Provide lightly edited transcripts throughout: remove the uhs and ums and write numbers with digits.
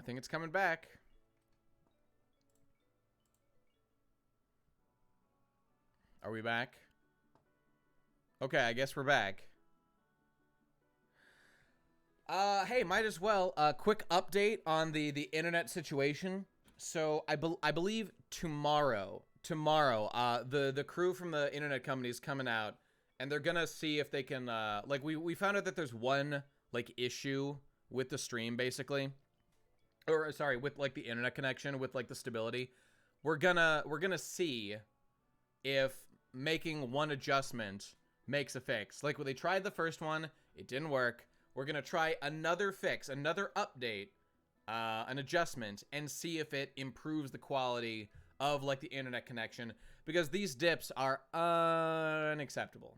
think it's coming back. Are we back? Okay, I guess we're back. Hey, might as well. Quick update on the internet situation. So I believe tomorrow, the crew from the internet company is coming out, and they're gonna see if they can, like, we found out that there's one, like, issue with the stream, basically. Or, sorry, with, like, the internet connection, with, like, the stability. We're gonna see if making one adjustment makes a fix. Like, when they tried the first one, it didn't work. We're gonna try another fix, another update, an adjustment, and see if it improves the quality of, like, the internet connection, because these dips are unacceptable.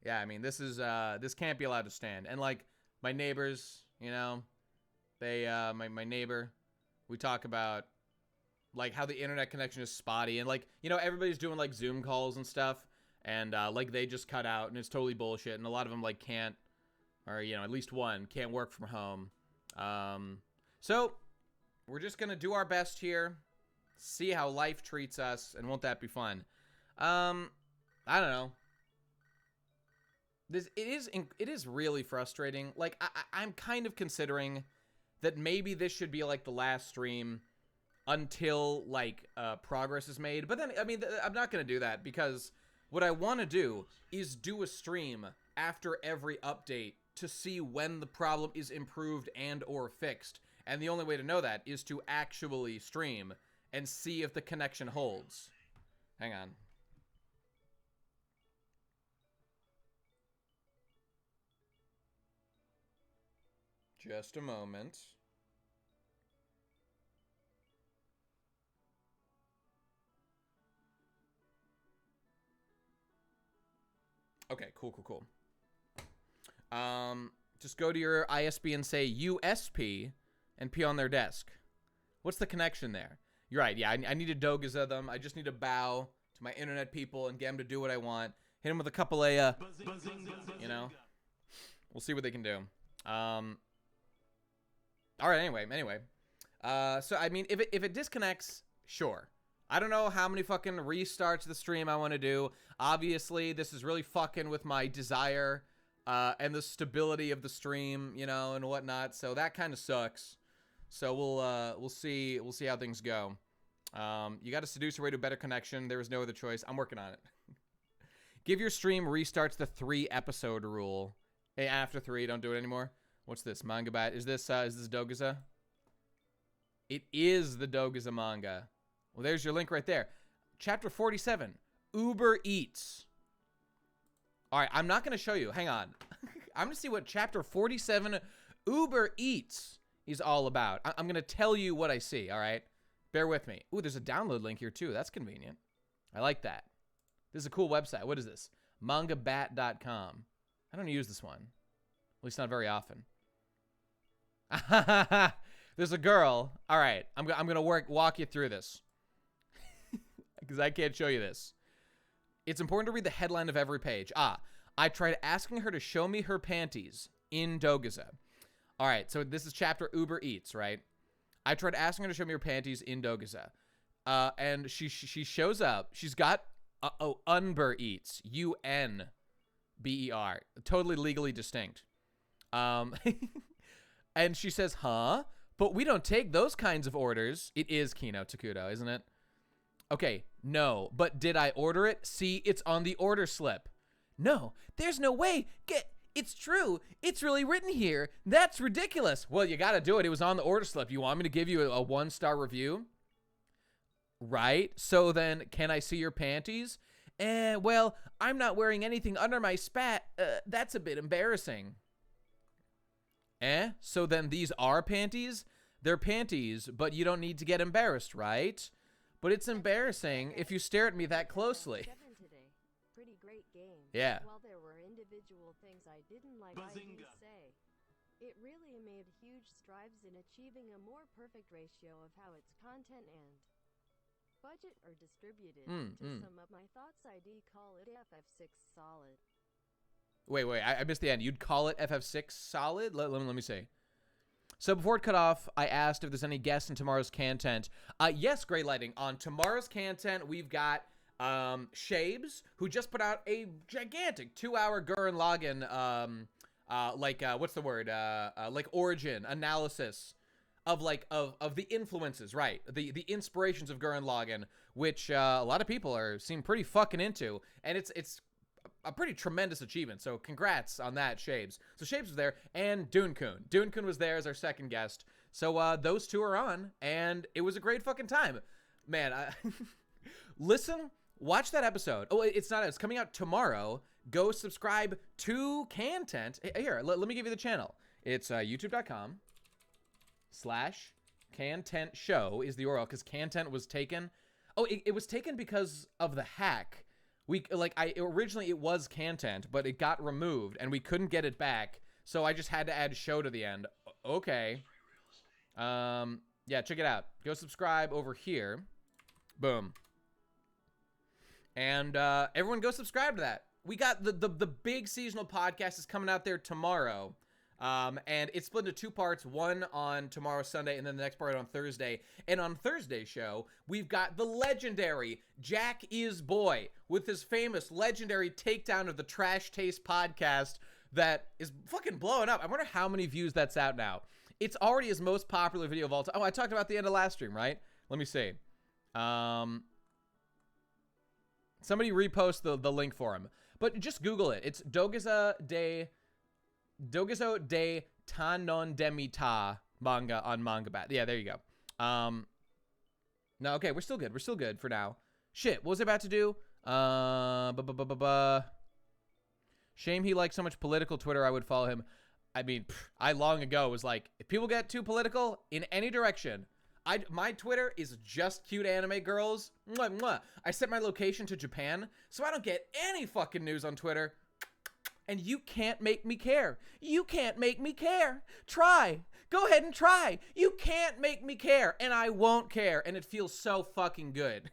Yeah, I mean, this is, this can't be allowed to stand. And, like, my neighbors, you know, they, my neighbor, we talk about, like, how the internet connection is spotty, and, like, you know, everybody's doing, like, Zoom calls and stuff, and, like, they just cut out, and it's totally bullshit, and a lot of them, like, can't, or, you know, at least one can't work from home. So we're just gonna do our best here, see how life treats us, and won't that be fun? I don't know. It is really frustrating. Like, I'm kind of considering that maybe this should be, like, the last stream until, like, progress is made. But then, I mean, I'm not gonna do that, because what I want to do is do a stream after every update to see when the problem is improved and or fixed. And the only way to know that is to actually stream and see if the connection holds. Hang on. Just a moment. Okay, cool. Just go to your ISP and say USP and pee on their desk. What's the connection there? You're right, yeah, I need to Dogaza them. I just need to bow to my internet people and get them to do what I want. Hit them with a couple of, you know, we'll see what they can do. All right, anyway. So, I mean, if it disconnects, sure. I don't know how many fucking restarts of the stream I want to do. Obviously, this is really fucking with my desire and the stability of the stream, you know, and whatnot. So that kind of sucks. So we'll see how things go. You got to seduce your way to a better connection. There is no other choice. I'm working on it. Give your stream restarts the 3-episode rule. Hey, after 3, don't do it anymore. What's this? Manga bat? Is this Dogaza? It is the Dogaza manga. Well, there's your link right there. Chapter 47. Uber Eats. All right, I'm not going to show you. Hang on. I'm going to see what Chapter 47 Uber Eats is all about. I'm going to tell you what I see, all right? Bear with me. Ooh, there's a download link here, too. That's convenient. I like that. This is a cool website. What is this? Mangabat.com. I don't use this one. At least not very often. There's a girl. All right, I'm going to walk you through this. Because I can't show you this. It's important to read the headline of every page. I tried asking her to show me her panties in Dogaza. All right, so this is chapter Uber Eats, right? I tried asking her to show me her panties in Dogaza. And she shows up. She's got, Unber Eats. UNBER. Totally legally distinct. And she says, huh? But we don't take those kinds of orders. It is Kino Takudo, isn't it? Okay, no, but did I order it? See, it's on the order slip. No, there's no way. It's true. It's really written here. That's ridiculous. Well, you gotta do it. It was on the order slip. You want me to give you a 1-star review? Right? So then, can I see your panties? Well, I'm not wearing anything under my spat. That's a bit embarrassing. So then these are panties? They're panties, but you don't need to get embarrassed, right? But it's embarrassing if you stare at me that closely. Pretty great game. Yeah. While there were individual things I didn't like, I do say, it really made huge strides in achieving a more perfect ratio of how its content and budget are distributed. To sum up my thoughts, I'd call it FF6 solid. Wait, I missed the end. You'd call it FF6 solid? Let me see. So before it cut off, I asked if there's any guests in tomorrow's content. Yes, Gray Lighting. On tomorrow's content, we've got Shabes, who just put out a gigantic 2-hour Gurren Lagann, what's the word? Like origin analysis of the influences, right? The inspirations of Gurren Lagann, which a lot of people seem pretty fucking into, and it's a pretty tremendous achievement. So congrats on that, Shabes. So Shabes was there, and Dune-kun. Dune-kun was there as our second guest. So those two are on, and it was a great fucking time, man. Listen. Watch that episode. Oh, it's coming out tomorrow. Go subscribe to Content. Here, let me give you the channel. It's youtube.com/Content Show is the URL, because Content was taken. Oh, it was taken because of the hack. Originally it was Content, but it got removed and we couldn't get it back. So I just had to add show to the end. Okay. Yeah, check it out. Go subscribe over here. Boom. And everyone go subscribe to that. We got the big seasonal podcast is coming out there tomorrow. And it's split into 2 parts, one on tomorrow, Sunday, and then the next part on Thursday. And on Thursday's show, we've got the legendary Jack Is Boy with his famous legendary takedown of the Trash Taste podcast that is fucking blowing up. I wonder how many views that's out now. It's already his most popular video of all time. Oh, I talked about the end of last stream, right? Let me see. Somebody repost the link for him. But just Google it. It's Dogezo de Tanon Demita manga on MangaBat. Yeah, there you go. No, okay, we're still good. We're still good for now. Shit, what was I about to do? Shame he likes so much political Twitter. I would follow him. I mean, I long ago was like, if people get too political in any direction, my Twitter is just cute anime girls. Mwah, mwah. I set my location to Japan, so I don't get any fucking news on Twitter. And you can't make me care. You can't make me care. Try. Go ahead and try. You can't make me care, and I won't care, and it feels so fucking good.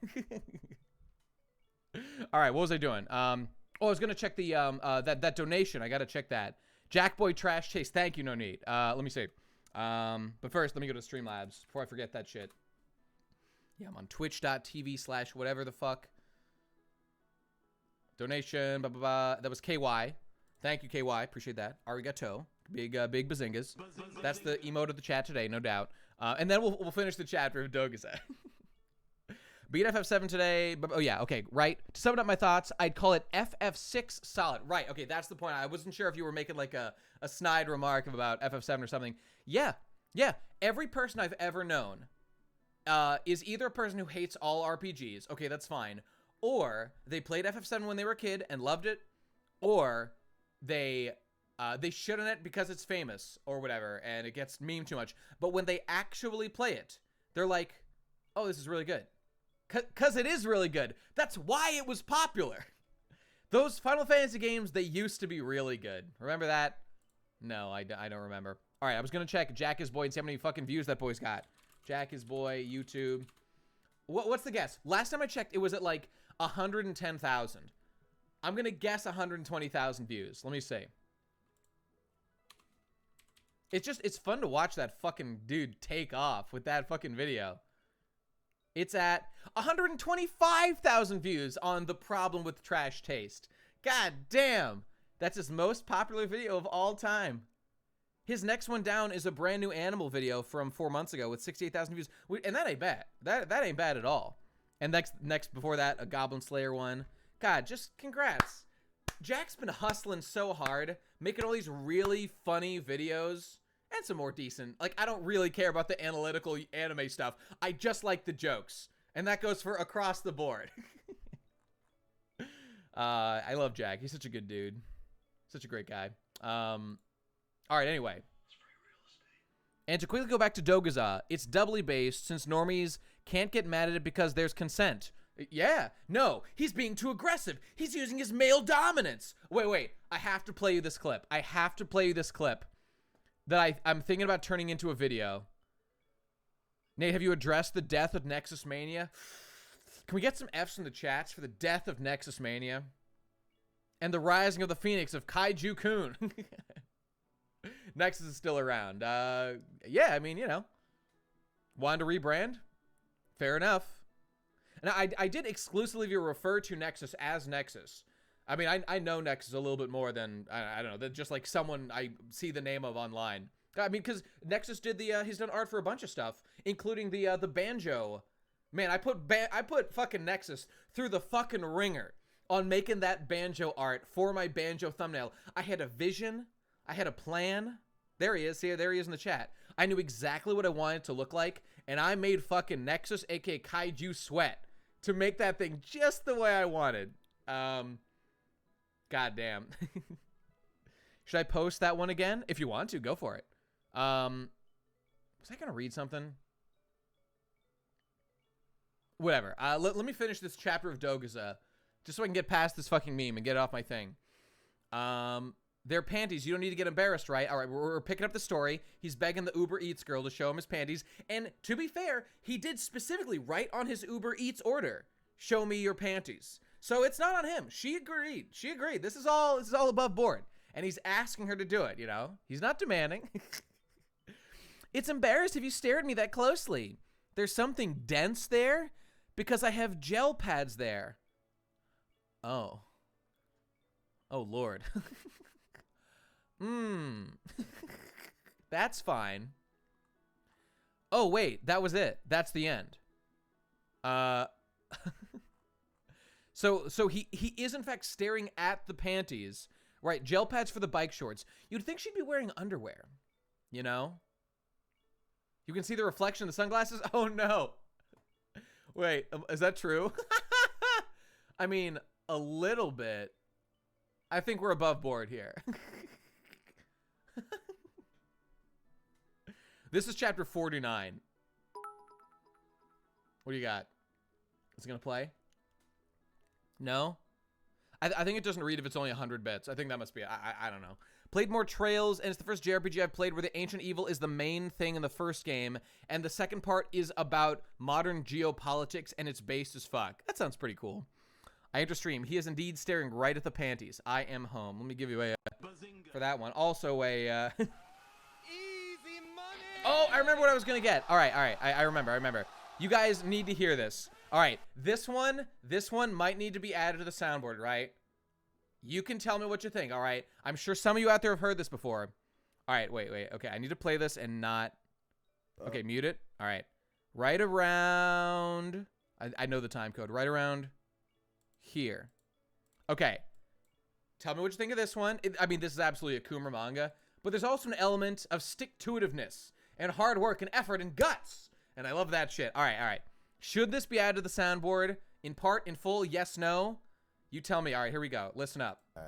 All right, what was I doing? I was gonna check the that donation. I gotta check that. Jackboy Trash Chase. Thank you, no need. Let me see. But first, let me go to Streamlabs before I forget that shit. Yeah, I'm on twitch.tv/whatever the fuck. Donation, blah, blah, blah. That was KY. Thank you, KY. Appreciate that. Arigato. Big bazingas. That's the emote of the chat today, no doubt. And then we'll finish the chat for Dogaza. Beat FF7 today. But, oh, yeah. Okay, right. To sum up my thoughts, I'd call it FF6 solid. Right. Okay, that's the point. I wasn't sure if you were making like a snide remark about FF7 or something. Yeah. Yeah. Every person I've ever known is either a person who hates all RPGs. Okay, that's fine. Or they played FF7 when they were a kid and loved it. Or they shit on it because it's famous or whatever and it gets memed too much. But when they actually play it, they're like, oh, this is really good. Because it is really good. That's why it was popular. Those Final Fantasy games, they used to be really good. Remember that? No, I don't remember. All right, I was going to check Jack Is Boy and see how many fucking views that boy's got. Jack Is Boy, YouTube. What's the guess? Last time I checked, it was at like 110,000. I'm going to guess 120,000 views. Let me see. It's fun to watch that fucking dude take off with that fucking video. It's at 125,000 views on The Problem with Trash Taste. God damn. That's his most popular video of all time. His next one down is a brand new animal video from 4 months ago with 68,000 views. And that ain't bad. That ain't bad at all. And next before that, a Goblin Slayer one. God, just congrats. Jack's been hustling so hard, making all these really funny videos. And some more decent. Like, I don't really care about the analytical anime stuff. I just like the jokes. And that goes for across the board. I love Jack. He's such a good dude. Such a great guy. All right, anyway. And to quickly go back to Dogaza, it's doubly based since normies can't get mad at it because there's consent. Yeah. No, he's being too aggressive. He's using his male dominance. Wait. I have to play you this clip. That I'm thinking about turning into a video. Nate, have you addressed the death of Nexus Mania? Can we get some Fs in the chats for the death of Nexus Mania? And the rising of the Phoenix of Kaiju Kun. Nexus is still around. Yeah, I mean, you know, wanted to rebrand. Fair enough. And I did exclusively refer to Nexus as Nexus. I mean, I know Nexus a little bit more than, I don't know, than just like someone I see the name of online. I mean, because Nexus did the, he's done art for a bunch of stuff, including the banjo. Man, I put fucking Nexus through the fucking ringer on making that banjo art for my banjo thumbnail. I had a vision. I had a plan. There he is. See, there he is in the chat. I knew exactly what I wanted it to look like, and I made fucking Nexus, aka Kaiju Sweat, to make that thing just the way I wanted. Goddamn. Should I post that one again? If you want to, go for it. Was I gonna read something? Whatever. Let me finish this chapter of Dogaza, just so I can get past this fucking meme and get it off my thing. Their panties. You don't need to get embarrassed, right? All right, we're picking up the story. He's begging the Uber Eats girl to show him his panties. And to be fair, he did specifically write on his Uber Eats order, "Show me your panties." So it's not on him. She agreed. She agreed. This is all above board. And he's asking her to do it, you know? He's not demanding. It's embarrassed if you stare at me that closely. There's something dense there because I have gel pads there. Oh. Oh, Lord. That's fine. Oh, wait. That was it. That's the end. So he is, in fact, staring at the panties. Right, gel pads for the bike shorts. You'd think she'd be wearing underwear, you know? You can see the reflection of the sunglasses? Oh, no. Wait, is that true? I mean, a little bit. I think we're above board here. This is chapter 49. What do you got? Is it going to play? No? I think it doesn't read if it's only 100 bits. I think that must be, I don't know. Played more Trails, and it's the first JRPG I've played where the ancient evil is the main thing in the first game, and the second part is about modern geopolitics, and it's based as fuck. That sounds pretty cool. I enter stream. He is indeed staring right at the panties. I am home. Let me give you a, for that one. Also a, Easy money. Oh, I remember what I was gonna get. All right. I remember. You guys need to hear this. All right, this one might need to be added to the soundboard, right? You can tell me what you think, all right? I'm sure some of you out there have heard this before. All right, wait. Okay, I need to play this and not... Okay, mute it. All right. Right around... I know the time code. Right around here. Okay. Tell me what you think of this one. I mean, this is absolutely a Coomer manga, but there's also an element of stick-to-itiveness and hard work and effort and guts, and I love that shit. All right. Should this be added to the soundboard? In part, in full, yes, no? You tell me. All right, here we go. Listen up. I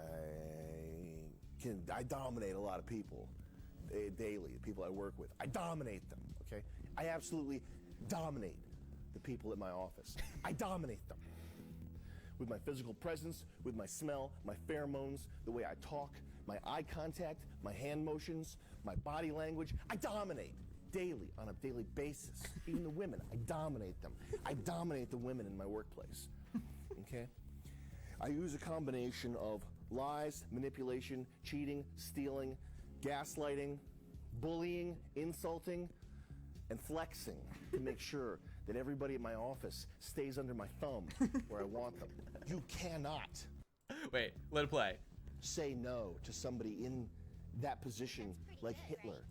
dominate a lot of people daily, the people I work with. I dominate them, okay? I absolutely dominate the people at my office. I dominate them. With my physical presence, with my smell, my pheromones, the way I talk, my eye contact, my hand motions, my body language. I dominate. Daily, on a daily basis. Even the women, I dominate them. I dominate the women in my workplace, okay? I use a combination of lies, manipulation, cheating, stealing, gaslighting, bullying, insulting, and flexing to make sure that everybody at my office stays under my thumb where I want them. You cannot. Wait, let it play. Say no to somebody in that position like Hitler.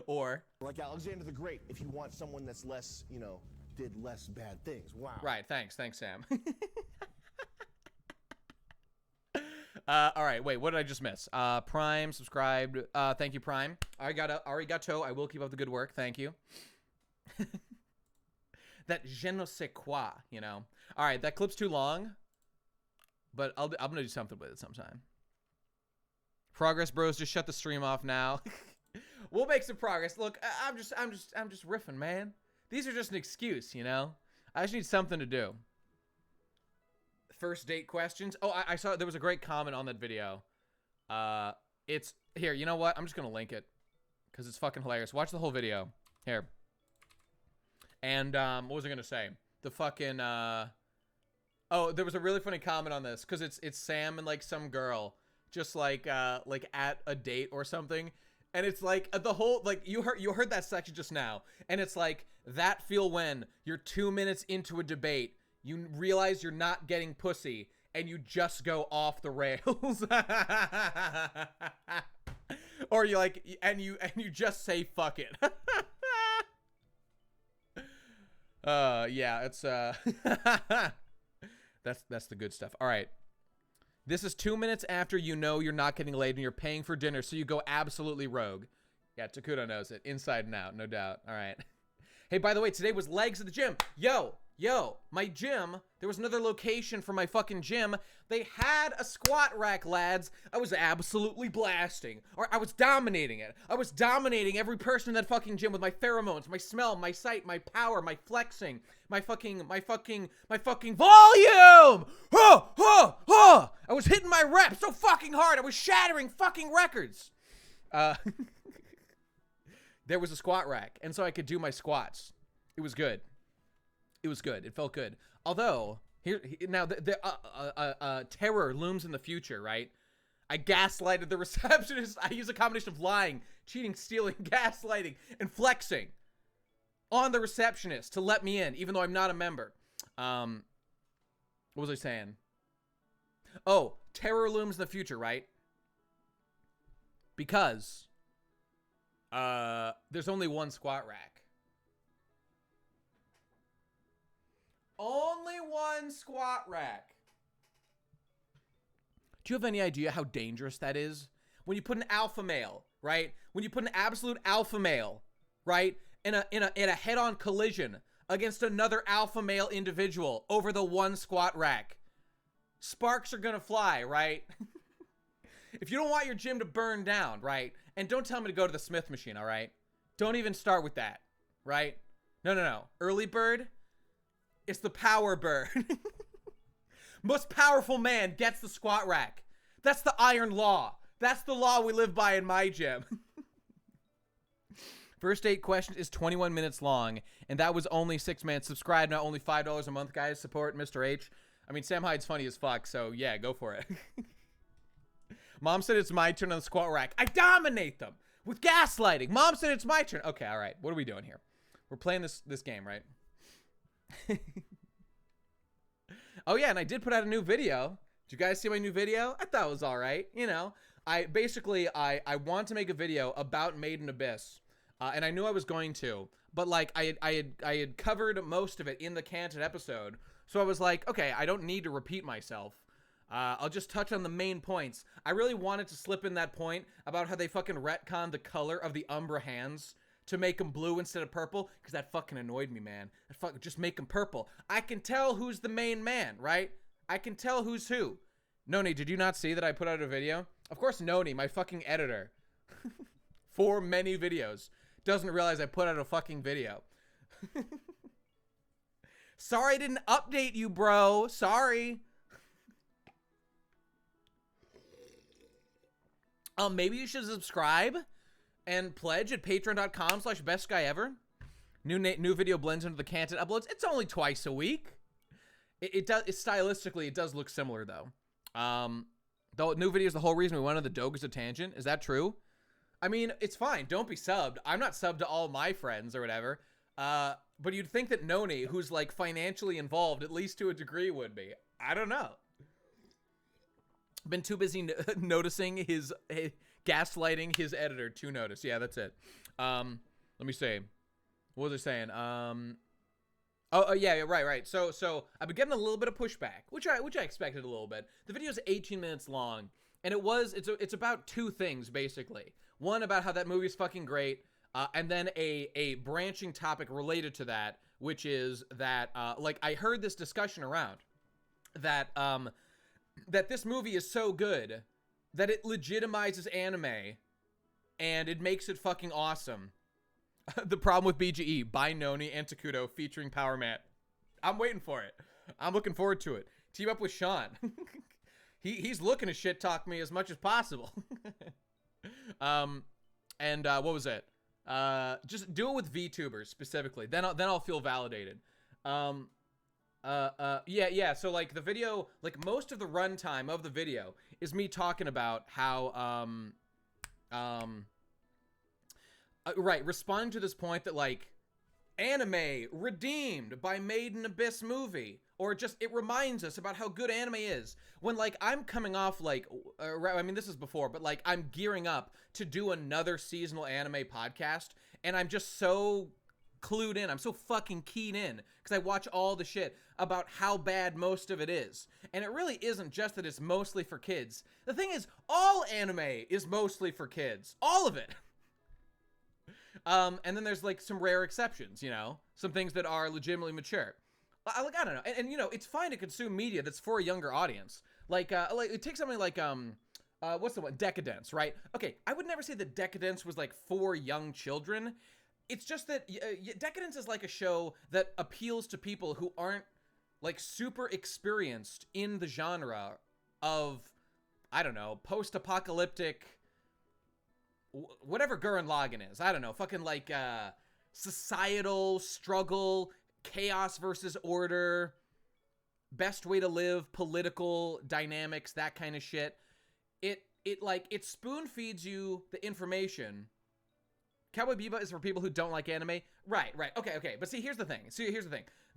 Or like Alexander the Great, if you want someone that's less, you know, did less bad things. Wow. Right, thanks, Sam. All right, wait, what did I just miss? Prime, subscribed. Thank you, Prime. Arigato, I will keep up the good work, thank you. That je ne sais quoi, you know. All right, that clip's too long, but I'm gonna do something with it sometime. Progressbros, just shut the stream off now. We'll make some progress. Look, I'm just riffing, man. These are just an excuse, you know? I just need something to do. First date questions. Oh, I saw there was a great comment on that video. It's here, you know what? I'm just gonna link it because it's fucking hilarious. Watch the whole video. Here. And what was I gonna say? The fucking oh, there was a really funny comment on this because it's Sam and like some girl just like at a date or something, and it's like the whole, like, you heard that section just now, and it's like that feel when you're 2 minutes into a debate, you realize you're not getting pussy, and you just go off the rails. Or you like, and you just say fuck it. Yeah, it's that's the good stuff. All right. This is 2 minutes after you know you're not getting laid and you're paying for dinner, so you go absolutely rogue. Yeah, Takuto knows it. Inside and out, no doubt. All right. Hey, by the way, today was legs at the gym. Yo, my gym, there was another location for my fucking gym. They had a squat rack, lads. I was absolutely blasting. Or I was dominating it. I was dominating every person in that fucking gym with my pheromones, my smell, my sight, my power, my flexing, my fucking volume! I was hitting my reps so fucking hard. I was shattering fucking records. There was a squat rack, and so I could do my squats. It was good. It was good. It felt good. Although, now, terror looms in the future, right? I gaslighted the receptionist. I used a combination of lying, cheating, stealing, gaslighting, and flexing on the receptionist to let me in, even though I'm not a member. What was I saying? Oh, terror looms in the future, right? Because there's only one squat rack. Only one squat rack. Do you have any idea how dangerous that is? When you put an alpha male, right? When you put an absolute alpha male, right? In a head-on collision against another alpha male individual over the one squat rack. Sparks are gonna fly, right? If you don't want your gym to burn down, right? And don't tell me to go to the Smith machine, all right? Don't even start with that, right? No. Early bird, it's the power bird. Most powerful man gets the squat rack. That's the iron law. That's the law we live by in my gym. First 8 questions is 21 minutes long, and that was only 6 minutes. Subscribe now, only $5 a month, guys. Support Mr. H. I mean, Sam Hyde's funny as fuck, so yeah, go for it. Mom said it's my turn on the squat rack. I dominate them with gaslighting. Mom said it's my turn. Okay, all right. What are we doing here? We're playing this game, right? Oh yeah, and I did put out a new video. Did you guys see my new video? I thought it was all right. You know, I want to make a video about Made in Abyss, and I knew I was going to, but like I had covered most of it in the Canton episode, so I was like, okay, I don't need to repeat myself. I'll just touch on the main points. I really wanted to slip in that point about how they fucking retconned the color of the Umbra hands to make them blue instead of purple, because that fucking annoyed me, man. Just make them purple. I can tell who's the main man, right? I can tell who's who. Noni, did you not see that I put out a video? Of course Noni, my fucking editor, for many videos, doesn't realize I put out a fucking video. Sorry I didn't update you, bro. Sorry. Maybe you should subscribe and pledge at patreon.com/bestguyever. New video blends into the Canton uploads. It's only twice a week. Stylistically, it does look similar though. The new video is the whole reason we went on the Doga's tangent. Is that true? I mean, it's fine. Don't be subbed. I'm not subbed to all my friends or whatever. But you'd think that Noni, who's like financially involved, at least to a degree, would be. I don't know. Been too busy noticing his gaslighting his editor to notice. Yeah, that's it. Let me see. What was I saying? Yeah, right. So I've been getting a little bit of pushback, which I expected a little bit. The video is 18 minutes long, and it's about 2 things basically. One, about how that movie is fucking great, and then a branching topic related to that, which is that like I heard this discussion around that that this movie is so good that it legitimizes anime and it makes it fucking awesome. The problem with BGE by Noni and Takuto featuring Power Matt. I'm waiting for it. I'm looking forward to it. Team up with Sean. He's looking to shit talk me as much as possible. What was it? Just do it with VTubers specifically. Then I'll feel validated. Yeah. So like the video, like most of the runtime of the video is me talking about how, right, responding to this point that like anime redeemed by Made in Abyss movie, or just it reminds us about how good anime is. When like I'm coming off like, I mean this is before, but like I'm gearing up to do another seasonal anime podcast, and I'm just so clued in. I'm so fucking keyed in because I watch all the shit about how bad most of it is. And it really isn't just that it's mostly for kids. The thing is, all anime is mostly for kids. All of it. And then there's like some rare exceptions, you know, some things that are legitimately mature. I don't know. And you know, it's fine to consume media that's for a younger audience. Like it takes something like, what's the one? Decadence, right? Okay, I would never say that Decadence was like for young children. It's just that Decadence is like a show that appeals to people who aren't like super experienced in the genre of, I don't know, post-apocalyptic, whatever Gurren Lagann is. I don't know, fucking like societal struggle, chaos versus order, best way to live, political dynamics, that kind of shit. It spoon feeds you the information. Cowboy Bebop is for people who don't like anime. Right. Okay. But see, here's the thing.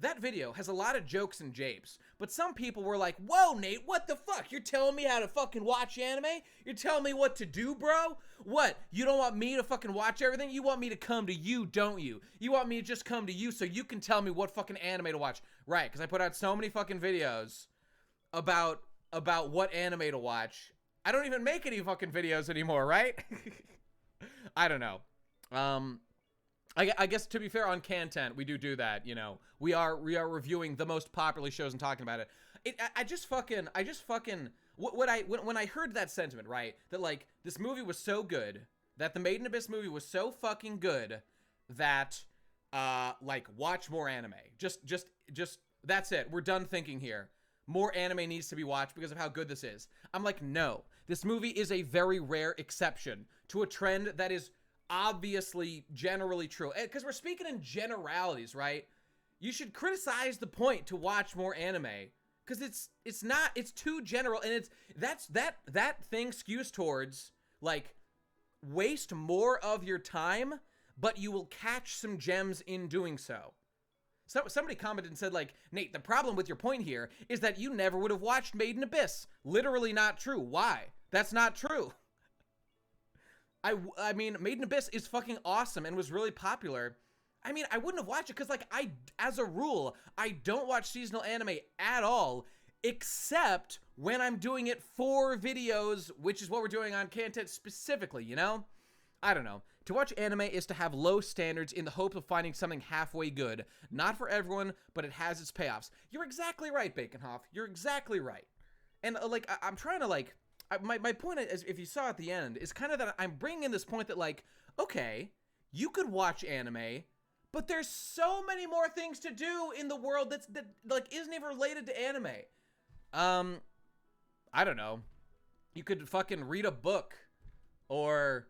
That video has a lot of jokes and japes, but some people were like, whoa, Nate, what the fuck? You're telling me how to fucking watch anime? You're telling me what to do, bro? What? You don't want me to fucking watch everything? You want me to come to you, don't you? You want me to just come to you so you can tell me what fucking anime to watch. Right, because I put out so many fucking videos about what anime to watch. I don't even make any fucking videos anymore, right? I don't know. I guess to be fair, on Content we do that, you know. We are reviewing the most popular shows and talking about it. When I heard that sentiment, right, that like this movie was so good, that the Made in Abyss movie was so fucking good that like watch more anime. Just that's it. We're done thinking here. More anime needs to be watched because of how good this is. I'm like, no. This movie is a very rare exception to a trend that is obviously generally true, because we're speaking in generalities, right? You should criticize the point to watch more anime, because it's too general, and that thing skews towards like waste more of your time, but you will catch some gems in doing so. Somebody commented and said, like, Nate, the problem with your point here is that you never would have watched Made in Abyss. Literally not true. Why? That's not true. I mean, Made in Abyss is fucking awesome and was really popular. I mean, I wouldn't have watched it because, like, as a rule, I don't watch seasonal anime at all, except when I'm doing it for videos, which is what we're doing on Content specifically, you know? I don't know. To watch anime is to have low standards in the hope of finding something halfway good. Not for everyone, but it has its payoffs. You're exactly right, Baconhoff. You're exactly right. And, like, I'm trying to, like... My point is, if you saw at the end, is kind of that I'm bringing in this point that, like, okay, you could watch anime, but there's so many more things to do in the world that like isn't even related to anime. I don't know. You could fucking read a book, or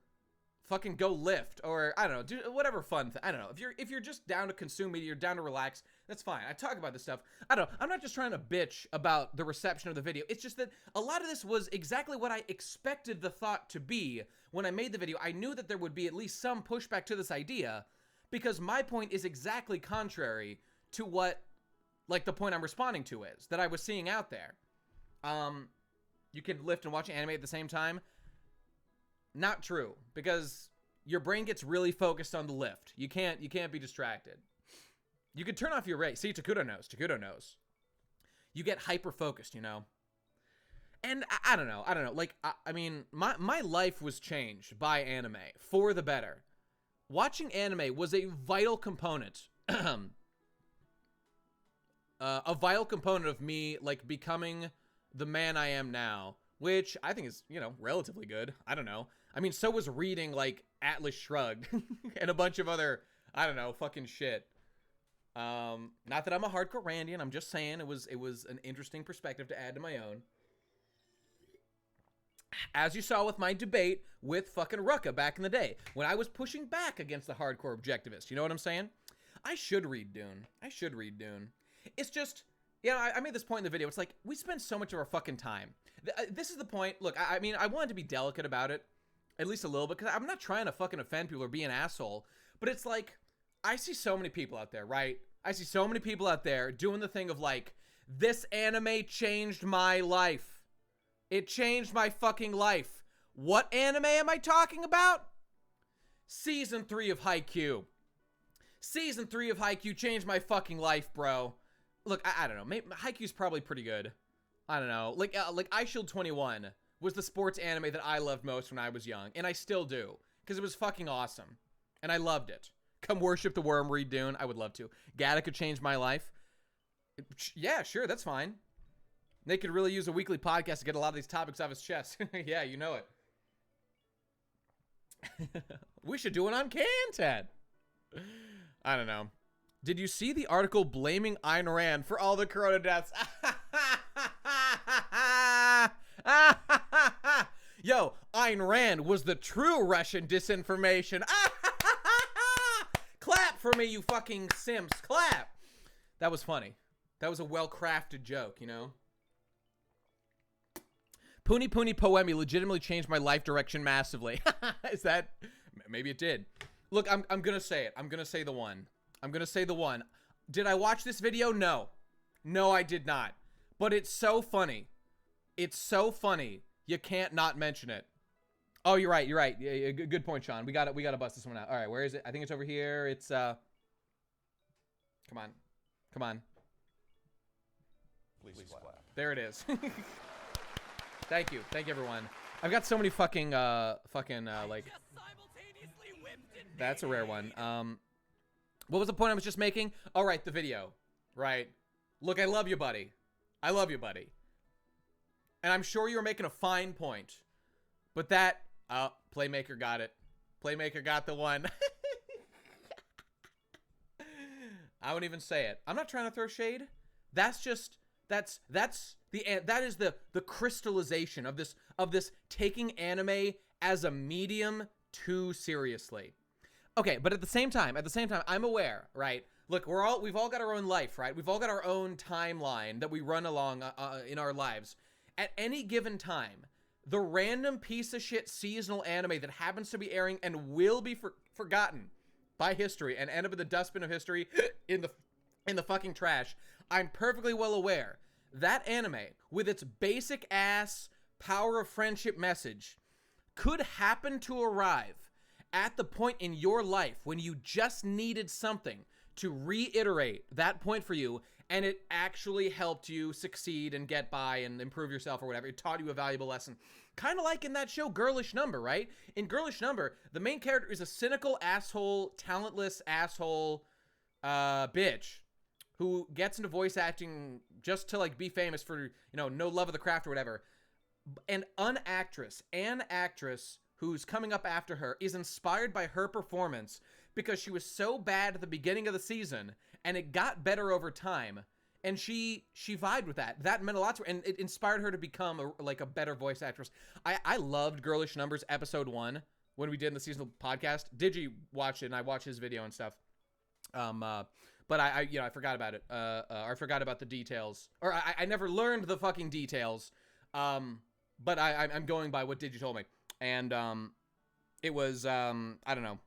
fucking go lift, or I don't know, do whatever fun I don't know. If you're just down to consume media, you're down to relax, that's fine. I talk about this stuff. I don't know. I'm not just trying to bitch about the reception of the video. It's just that a lot of this was exactly what I expected the thought to be when I made the video. I knew that there would be at least some pushback to this idea, because my point is exactly contrary to what, like, the point I'm responding to is, that I was seeing out there. You can lift and watch anime at the same time. Not true, because your brain gets really focused on the lift. You can't be distracted. You could turn off your ray. See, Takudo knows. You get hyper focused, you know. And I don't know. Like, I mean, my life was changed by anime for the better. Watching anime was a vital component. A vital component of me, like, becoming the man I am now, which I think is, you know, relatively good. I don't know. I mean, so was reading, like, Atlas Shrugged and a bunch of other, I don't know, fucking shit. Not that I'm a hardcore Randian, I'm just saying it was an interesting perspective to add to my own. As you saw with my debate with fucking Rucka back in the day, when I was pushing back against the hardcore objectivist, you know what I'm saying? I should read Dune. It's just, You know, I made this point in the video. It's like, we spend so much of our fucking time. This is the point. Look, I mean, I wanted to be delicate about it, at least a little bit, because I'm not trying to fucking offend people or be an asshole, but it's like, I see so many people out there, right? I see so many people out there doing the thing of like, this anime changed my life. It changed my fucking life. What anime am I talking about? Season 3 of Haikyuu. Season 3 of Haikyuu changed my fucking life, bro. Look, I don't know. Maybe Haikyuu's probably pretty good. I don't know. Like iShield 21 was the sports anime that I loved most when I was young, and I still do, because it was fucking awesome, and I loved it. Come worship the worm, read Dune. I would love to. Gattaca changed my life. Yeah, sure, that's fine. They could really use a weekly podcast to get a lot of these topics off his chest. Yeah, you know it. We should do it on content. I don't know. Did you see the article blaming Ayn Rand for all the corona deaths? Yo, Ayn Rand was the true Russian disinformation. Clap for me, you fucking simps. Clap. That was funny. That was a well-crafted joke, you know? Puni Puni Poemi legitimately changed my life direction massively. Is that? Maybe it did. Look, I'm gonna say it. I'm gonna say the one. I'm gonna say the one. Did I watch this video? No. No, I did not. But it's so funny. It's so funny. You can't not mention it. Oh, you're right. You're right. Yeah, good point, Sean. We gotta bust this one out. All right, where is it? I think it's over here. It's come on. Come on. Please clap. There it is. Thank you. Thank you, everyone. I've got so many fucking like, that's a rare one. What was the point I was just making? All right, the video, right? Look, I love you, buddy. I love you, buddy. And I'm sure you were making a fine point, but that, Playmaker got it. Playmaker got the one. I won't even say it. I'm not trying to throw shade. That's just, that is the crystallization of this taking anime as a medium too seriously. Okay, but at the same time, I'm aware, right? Look, we've all got our own life, right? We've all got our own timeline that we run along in our lives. At any given time, the random piece of shit seasonal anime that happens to be airing and will be forgotten by history and end up in the dustbin of history in the fucking trash, I'm perfectly well aware that anime, with its basic ass power of friendship message, could happen to arrive at the point in your life when you just needed something to reiterate that point for you, and it actually helped you succeed and get by and improve yourself or whatever. It taught you a valuable lesson. Kind of like in that show Girlish Number, right? In Girlish Number, the main character is a cynical asshole, talentless asshole bitch who gets into voice acting just to like be famous for, you know, no love of the craft or whatever. And an actress who's coming up after her is inspired by her performance because she was so bad at the beginning of the season and it got better over time, and she vibed with that. That meant a lot to her, and it inspired her to become a better voice actress. I loved Girlish Numbers episode 1 when we did in the seasonal podcast. Digi watched it, and I watched his video and stuff. But I forgot about it. Or I forgot about the details, or I never learned the fucking details. But I'm going by what Digi told me. And it was I don't know.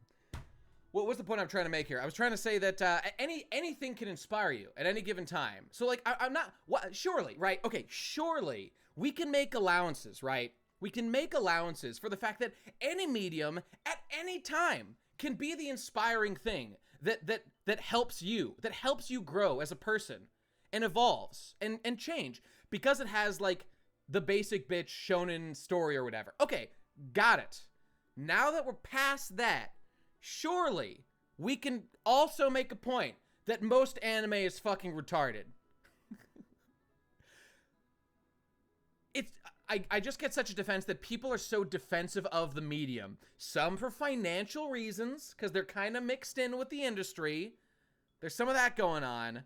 What was the point I'm trying to make here? I was trying to say that anything can inspire you at any given time. So like I'm not surely, right? Okay, surely we can make allowances, right? We can make allowances for the fact that any medium at any time can be the inspiring thing that helps you grow as a person and evolves and change because it has like the basic bitch shonen story or whatever. Okay, got it. Now that we're past that, surely we can also make a point that most anime is fucking retarded. I just get such a defense that people are so defensive of the medium. Some for financial reasons, because they're kind of mixed in with the industry. There's some of that going on.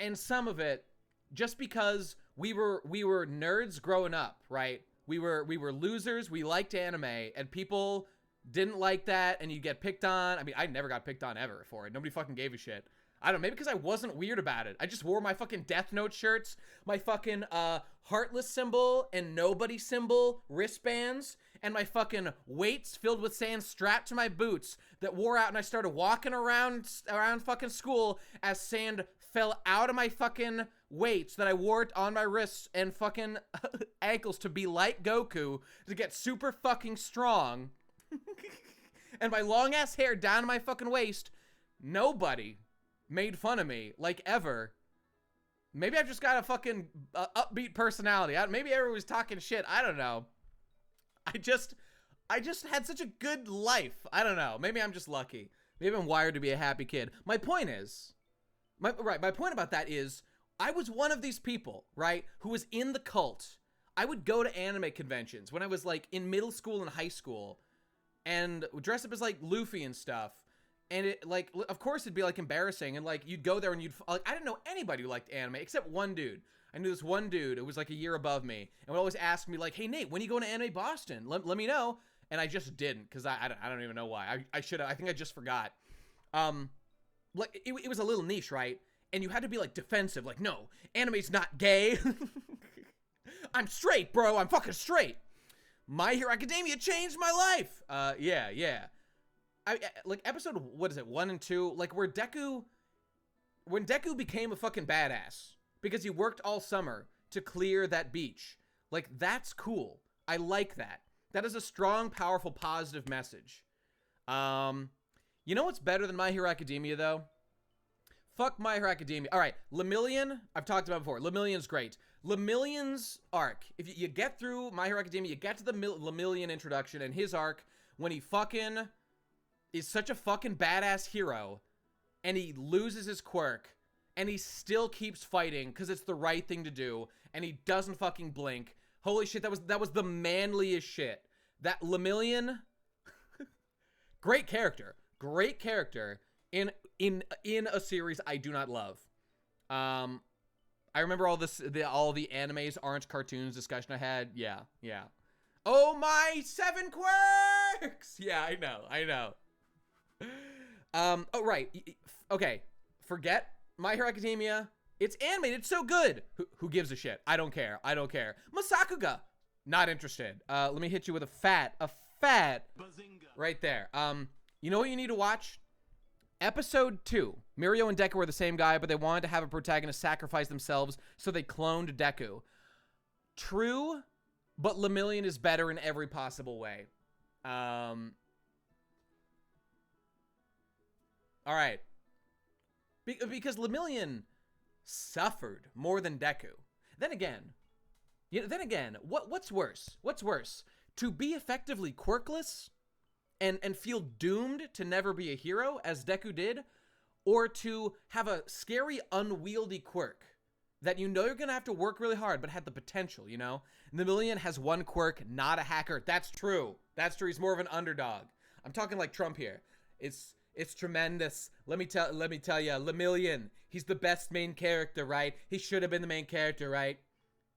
And some of it just because we were nerds growing up, right? We were losers. We liked anime, and people didn't like that, and you get picked on. I mean, I never got picked on ever for it. Nobody fucking gave a shit. I don't know, maybe because I wasn't weird about it. I just wore my fucking Death Note shirts, my fucking heartless symbol and nobody symbol wristbands, and my fucking weights filled with sand strapped to my boots that wore out, and I started walking around fucking school as sand fell out of my fucking weights that I wore on my wrists and fucking ankles to be like Goku, to get super fucking strong. And my long ass hair down to my fucking waist. Nobody made fun of me, like, ever. Maybe I've just got a fucking upbeat personality. Maybe everyone was talking shit. I don't know. I just had such a good life. I don't know. Maybe I'm just lucky. Maybe I'm wired to be a happy kid. My point is, my point about that is, I was one of these people, right, who was in the cult. I would go to anime conventions when I was, like, in middle school and high school, and dress up as, like, Luffy and stuff. And it, like, of course it'd be, like, embarrassing. And, like, you'd go there and like, I didn't know anybody who liked anime except one dude. I knew this one dude who was, like, a year above me and would always ask me, like, hey, Nate, when are you going to Anime Boston? Let me know. And I just didn't, because I don't even know why. I should have. I think I just forgot. Like, it was a little niche, right? And you had to be, like, defensive. Like, no, anime's not gay. I'm straight, bro. I'm fucking straight. My Hero Academia changed my life. Yeah. Like, episode, what is it, 1 and 2? Like, when Deku became a fucking badass because he worked all summer to clear that beach. Like, that's cool. I like that. That is a strong, powerful, positive message. You know what's better than My Hero Academia, though? Fuck My Hero Academia. All right, Lemillion, I've talked about before. Lemillion's great. Lemillion's arc, if you get through My Hero Academia, you get to the Lemillion introduction and his arc when he fucking is such a fucking badass hero and he loses his quirk and he still keeps fighting because it's the right thing to do and he doesn't fucking blink. Holy shit, that was the manliest shit. That Lemillion, great character in a series I do not love. I remember all the animes, orange cartoons discussion I had. Yeah. Oh, my 7 quirks! Yeah, I know. Oh, right. Okay. Forget My Hero Academia. It's animated. It's so good. Who gives a shit? I don't care. Masakuga. Not interested. Let me hit you with a fat Bazinga. right there. You know what you need to watch? Episode 2. Mirio and Deku were the same guy, but they wanted to have a protagonist sacrifice themselves, so they cloned Deku. True, but Lemillion is better in every possible way. All right. Because Lemillion suffered more than Deku. Then again, what's worse? What's worse? To be effectively quirkless and feel doomed to never be a hero, as Deku did, or to have a scary, unwieldy quirk that you know you're gonna have to work really hard, but had the potential, you know? Lemillion has one quirk, not a hacker. That's true. He's more of an underdog. I'm talking like Trump here. It's tremendous. Let me tell you, Lemillion, he's the best main character, right? He should have been the main character, right?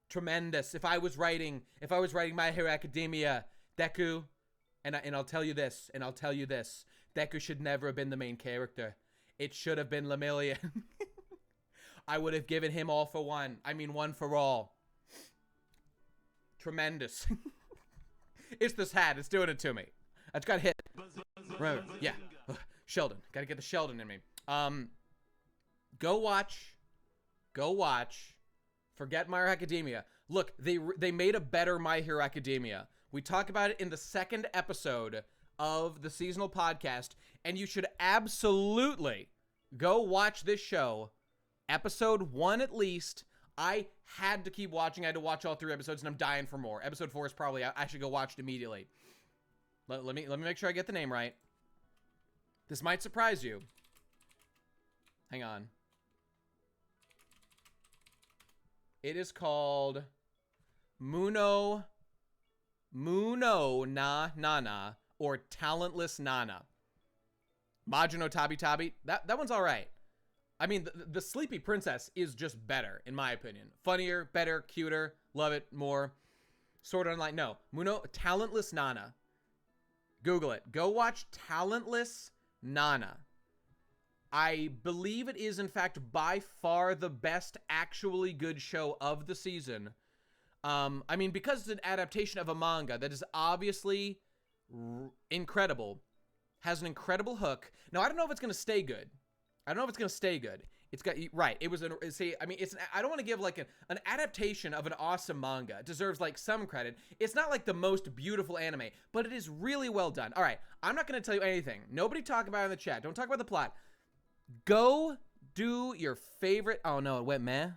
Tremendous. If I was writing My Hero Academia, Deku, and I'll tell you this, Deku should never have been the main character. It should have been Lemillion. I would have given him all for one. I mean, one for all. Tremendous. It's this hat. It's doing it to me. I just got hit. Remember, yeah. Sheldon. Gotta get the Sheldon in me. Go watch. Forget My Hero Academia. Look, they made a better My Hero Academia. We talk about it in the 2nd episode of the seasonal podcast, and you should absolutely go watch this show. Episode 1 at least. I had to keep watching. I had to watch all 3 episodes, and I'm dying for more. Episode 4 is probably, I should go watch it immediately. Let me make sure I get the name right. This might surprise you. Hang on. It is called Muno na Nana, or Talentless Nana. Majino Tabi Tabi. That one's all right. I mean, the Sleepy Princess is just better, in my opinion. Funnier, better, cuter. Love it more. Sword Art Online. No. Talentless Nana. Google it. Go watch Talentless Nana. I believe it is, in fact, by far the best actually good show of the season. I mean, because it's an adaptation of a manga that is obviously incredible, has an incredible hook. Now, I don't know if it's going to stay good. It's got, right, it was, see, I mean, I don't want to give, like, an adaptation of an awesome manga. It deserves, like, some credit. It's not, like, the most beautiful anime, but it is really well done. All right, I'm not going to tell you anything. Nobody talk about it in the chat. Don't talk about the plot. Go do your favorite, oh, no, it went meh.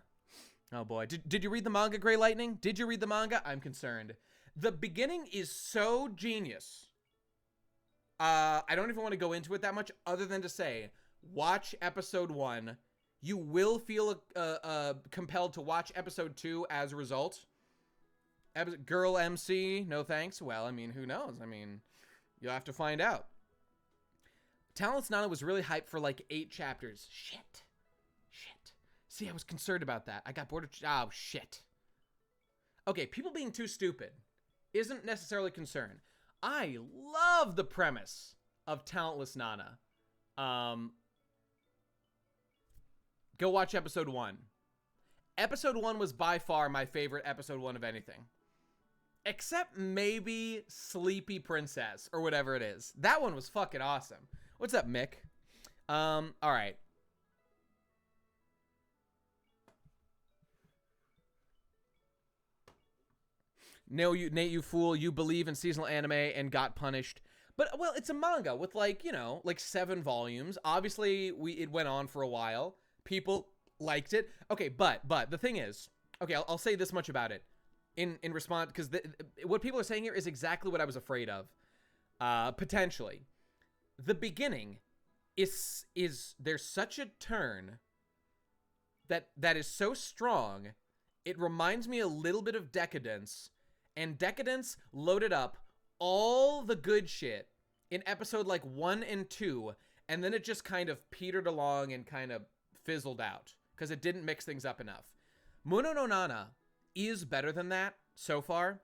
Oh, boy. Did you read the manga, Gray Lightning? Did you read the manga? I'm concerned. The beginning is so genius. I don't even want to go into it that much other than to say, watch episode 1. You will feel compelled to watch episode 2 as a result. Girl MC, no thanks. Well, I mean, who knows? I mean, you'll have to find out. Talentless Nana was really hyped for like 8 chapters. Shit. See, I was concerned about that. I got bored of... Oh, shit. Okay, people being too stupid isn't necessarily a concern. I love the premise of Talentless Nana. Go watch episode 1. Episode 1 was by far my favorite episode 1 of anything. Except maybe Sleepy Princess or whatever it is. That one was fucking awesome. What's up, Mick? All right. No, Nate, you fool. You believe in seasonal anime and got punished. But, well, it's a manga with, like, you know, like 7 volumes. Obviously, it went on for a while. People liked it. Okay, but the thing is, okay, I'll say this much about it in response, because what people are saying here is exactly what I was afraid of, potentially. The beginning is there's such a turn that is so strong, it reminds me a little bit of Decadence, and Decadence loaded up all the good shit in episode like 1 and 2, and then it just kind of petered along and kind of fizzled out because it didn't mix things up enough. Muno no Nana is better than that so far,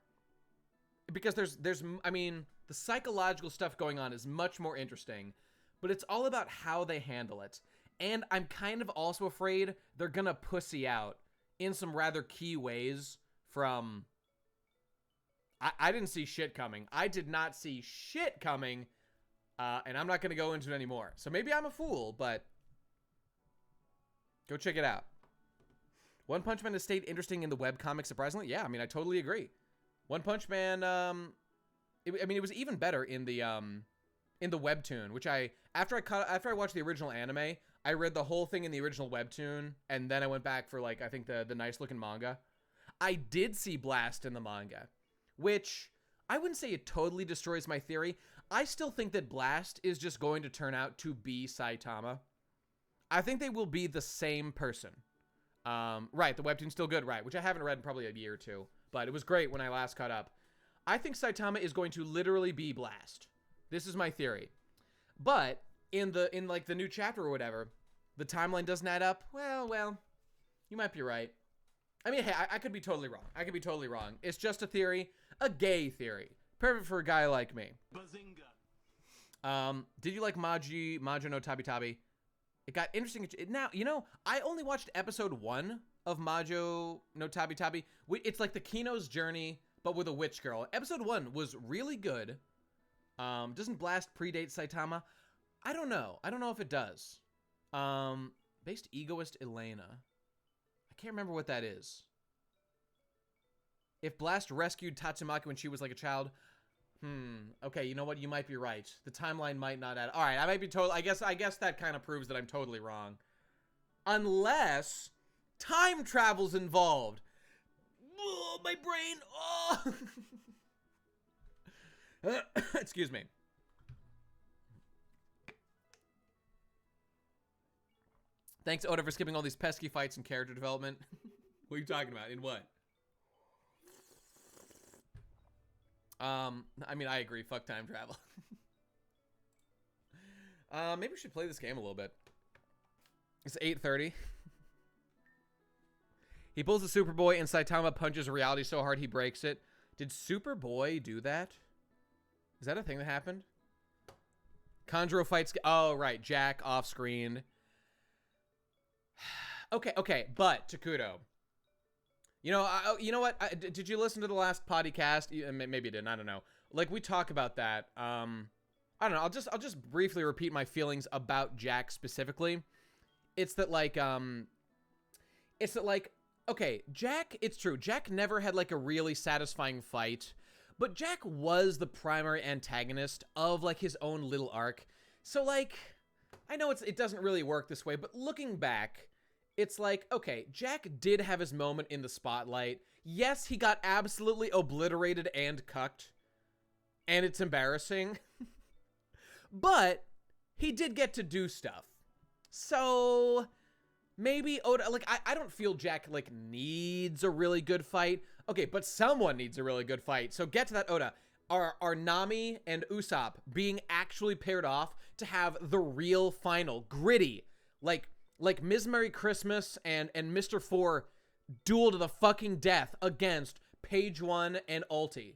because there's I mean, the psychological stuff going on is much more interesting, but it's all about how they handle it. And I'm kind of also afraid they're gonna pussy out in some rather key ways from... I didn't see shit coming. I did not see shit coming, and I'm not gonna go into it anymore. So maybe I'm a fool, but go check it out. One Punch Man has stayed interesting in the webcomic, surprisingly. Yeah, I mean, I totally agree. One Punch Man, I mean, it was even better in the webtoon, which after I watched the original anime, I read the whole thing in the original webtoon, and then I went back for, like, I think the nice looking manga. I did see Blast in the manga, which I wouldn't say it totally destroys my theory. I still think that Blast is just going to turn out to be Saitama. I think they will be the same person. Right, the webtoon's still good, right, which I haven't read in probably a year or 2, but it was great when I last caught up. I think Saitama is going to literally be Blast. This is my theory. But in like the new chapter or whatever, the timeline doesn't add up. Well, you might be right. I mean, hey, I could be totally wrong. It's just a theory, a gay theory. Perfect for a guy like me. Bazinga. Did you like Majo no Tabi Tabi? It got interesting. Now, you know, I only watched episode 1 of Majo no Tabi Tabi. It's like the Kino's journey, but with a witch girl. Episode 1 was really good. Doesn't Blast predate Saitama? I don't know. I don't know if it does. Based egoist Elena. I can't remember what that is. If Blast rescued Tatsumaki when she was like a child. Okay, you know what? You might be right. The timeline might not add. All right, I might be total. I guess that kind of proves that I'm totally wrong. Unless time travel's involved. Oh, my brain. Oh. Excuse me. Thanks, Oda, for skipping all these pesky fights and character development. What are you talking about? In what? I mean, I agree. Fuck time travel. Maybe we should play this game a little bit. It's 8:30. He pulls the Superboy and Saitama punches reality so hard he breaks it. Did Superboy do that? Is that a thing that happened? Conjuro fights... Oh, right. Jack off-screen. Okay, but Takuto, you know what? Did you listen to the last podcast? Maybe you didn't. I don't know. Like, we talk about that. I don't know. I'll just briefly repeat my feelings about Jack specifically. It's that like okay, Jack. It's true. Jack never had like a really satisfying fight, but Jack was the primary antagonist of like his own little arc. So like, I know it doesn't really work this way, but looking back, it's like, okay, Jack did have his moment in the spotlight. Yes, he got absolutely obliterated and cucked, and it's embarrassing. But he did get to do stuff. So maybe Oda, like, I don't feel Jack, like, needs a really good fight. Okay, but someone needs a really good fight. So get to that, Oda. Are Nami and Usopp being actually paired off to have the real final, gritty, like Ms. Merry Christmas and Mr. 4 duel to the fucking death against Page 1 and Ulti.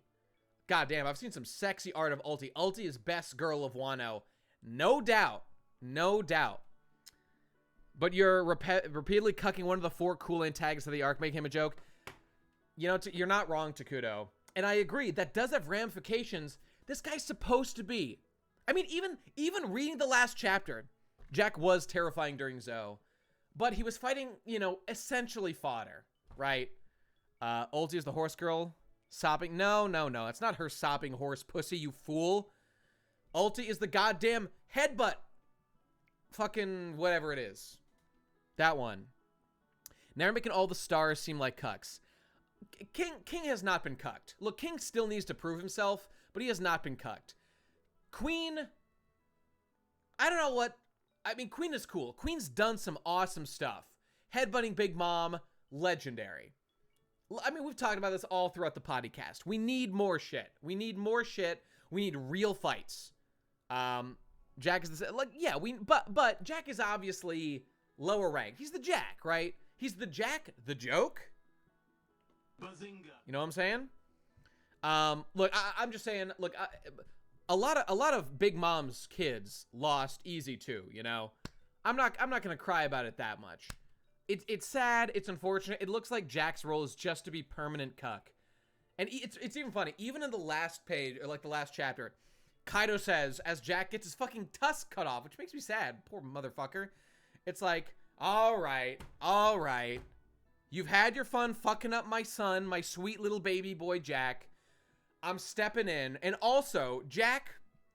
God damn, I've seen some sexy art of Ulti. Ulti is best girl of Wano. No doubt. No doubt. But you're repeatedly cucking one of the 4 cool antagonists of the arc, making him a joke. You know, you're not wrong, Takuto. And I agree, that does have ramifications. This guy's supposed to be. I mean, even reading the last chapter, Jack was terrifying during Zoe. But he was fighting, you know, essentially fodder, right? Ulti is the horse girl. Sopping. No. It's not her sopping horse pussy, you fool. Ulti is the goddamn headbutt. Fucking whatever it is. That one. Now we're making all the stars seem like cucks. King has not been cucked. Look, King still needs to prove himself, but he has not been cucked. Queen, I don't know what. I mean, Queen is cool. Queen's done some awesome stuff. Headbutting Big Mom, legendary. I mean, we've talked about this all throughout the podcast. We need more shit. We need real fights. Jack is the, like, yeah, but Jack is obviously lower ranked. He's the Jack, right? He's the Jack, the joke. Bazinga. You know what I'm saying? Look, I'm just saying, look, a lot of Big Mom's kids lost easy too, you know? I'm not gonna cry about it that much. It's sad, it's unfortunate. It looks like Jack's role is just to be permanent cuck. And it's even funny, even in the last page, or like the last chapter, Kaido says, as Jack gets his fucking tusk cut off, which makes me sad, poor motherfucker. It's like, all right. You've had your fun fucking up my son, my sweet little baby boy Jack. I'm stepping in. And also, Jack,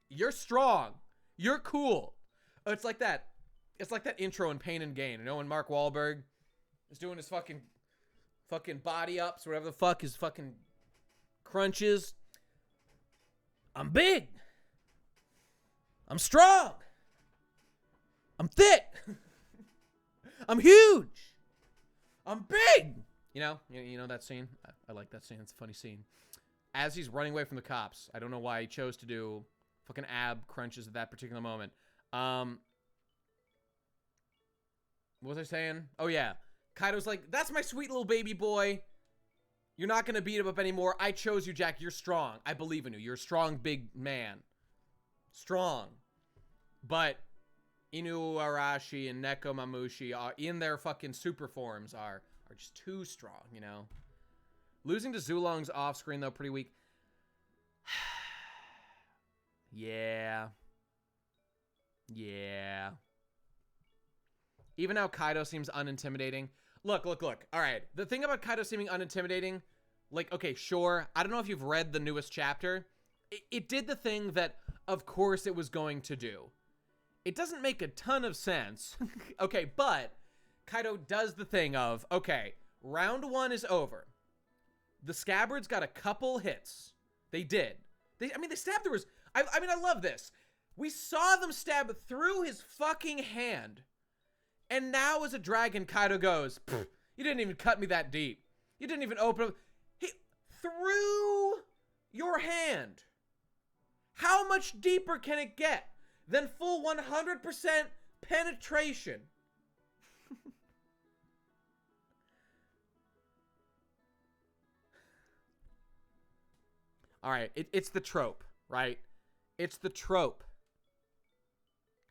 you're strong. You're cool. It's like that. It's like that intro in Pain and Gain. You know, when Mark Wahlberg is doing his fucking body ups, whatever the fuck his fucking crunches. I'm big. I'm strong. I'm thick. I'm huge. I'm big. You know that scene? I like that scene. It's a funny scene. As he's running away from the cops, I don't know why he chose to do fucking ab crunches at that particular moment. What was I saying? Oh yeah. Kaido's like, that's my sweet little baby boy. You're not gonna beat him up anymore. I chose you, Jack. You're strong. I believe in you. You're a strong big man. Strong. But Inu Arashi and Neko Mamushi are in their fucking super forms are just too strong, you know. Losing to Zulong's off screen though, pretty weak. Yeah. Even now Kaido seems unintimidating. Look. All right. The thing about Kaido seeming unintimidating, like, okay, sure. I don't know if you've read the newest chapter. It did the thing that, of course, it was going to do. It doesn't make a ton of sense. Okay, but Kaido does the thing of, okay, round 1 is over. The Scabbards got a couple hits. They did. They stabbed through his... I love this. We saw them stab through his fucking hand. And now as a dragon, Kaido goes, you didn't even cut me that deep. You didn't even open up. Through your hand. How much deeper can it get than full 100% penetration? All right, it's the trope, right? It's the trope.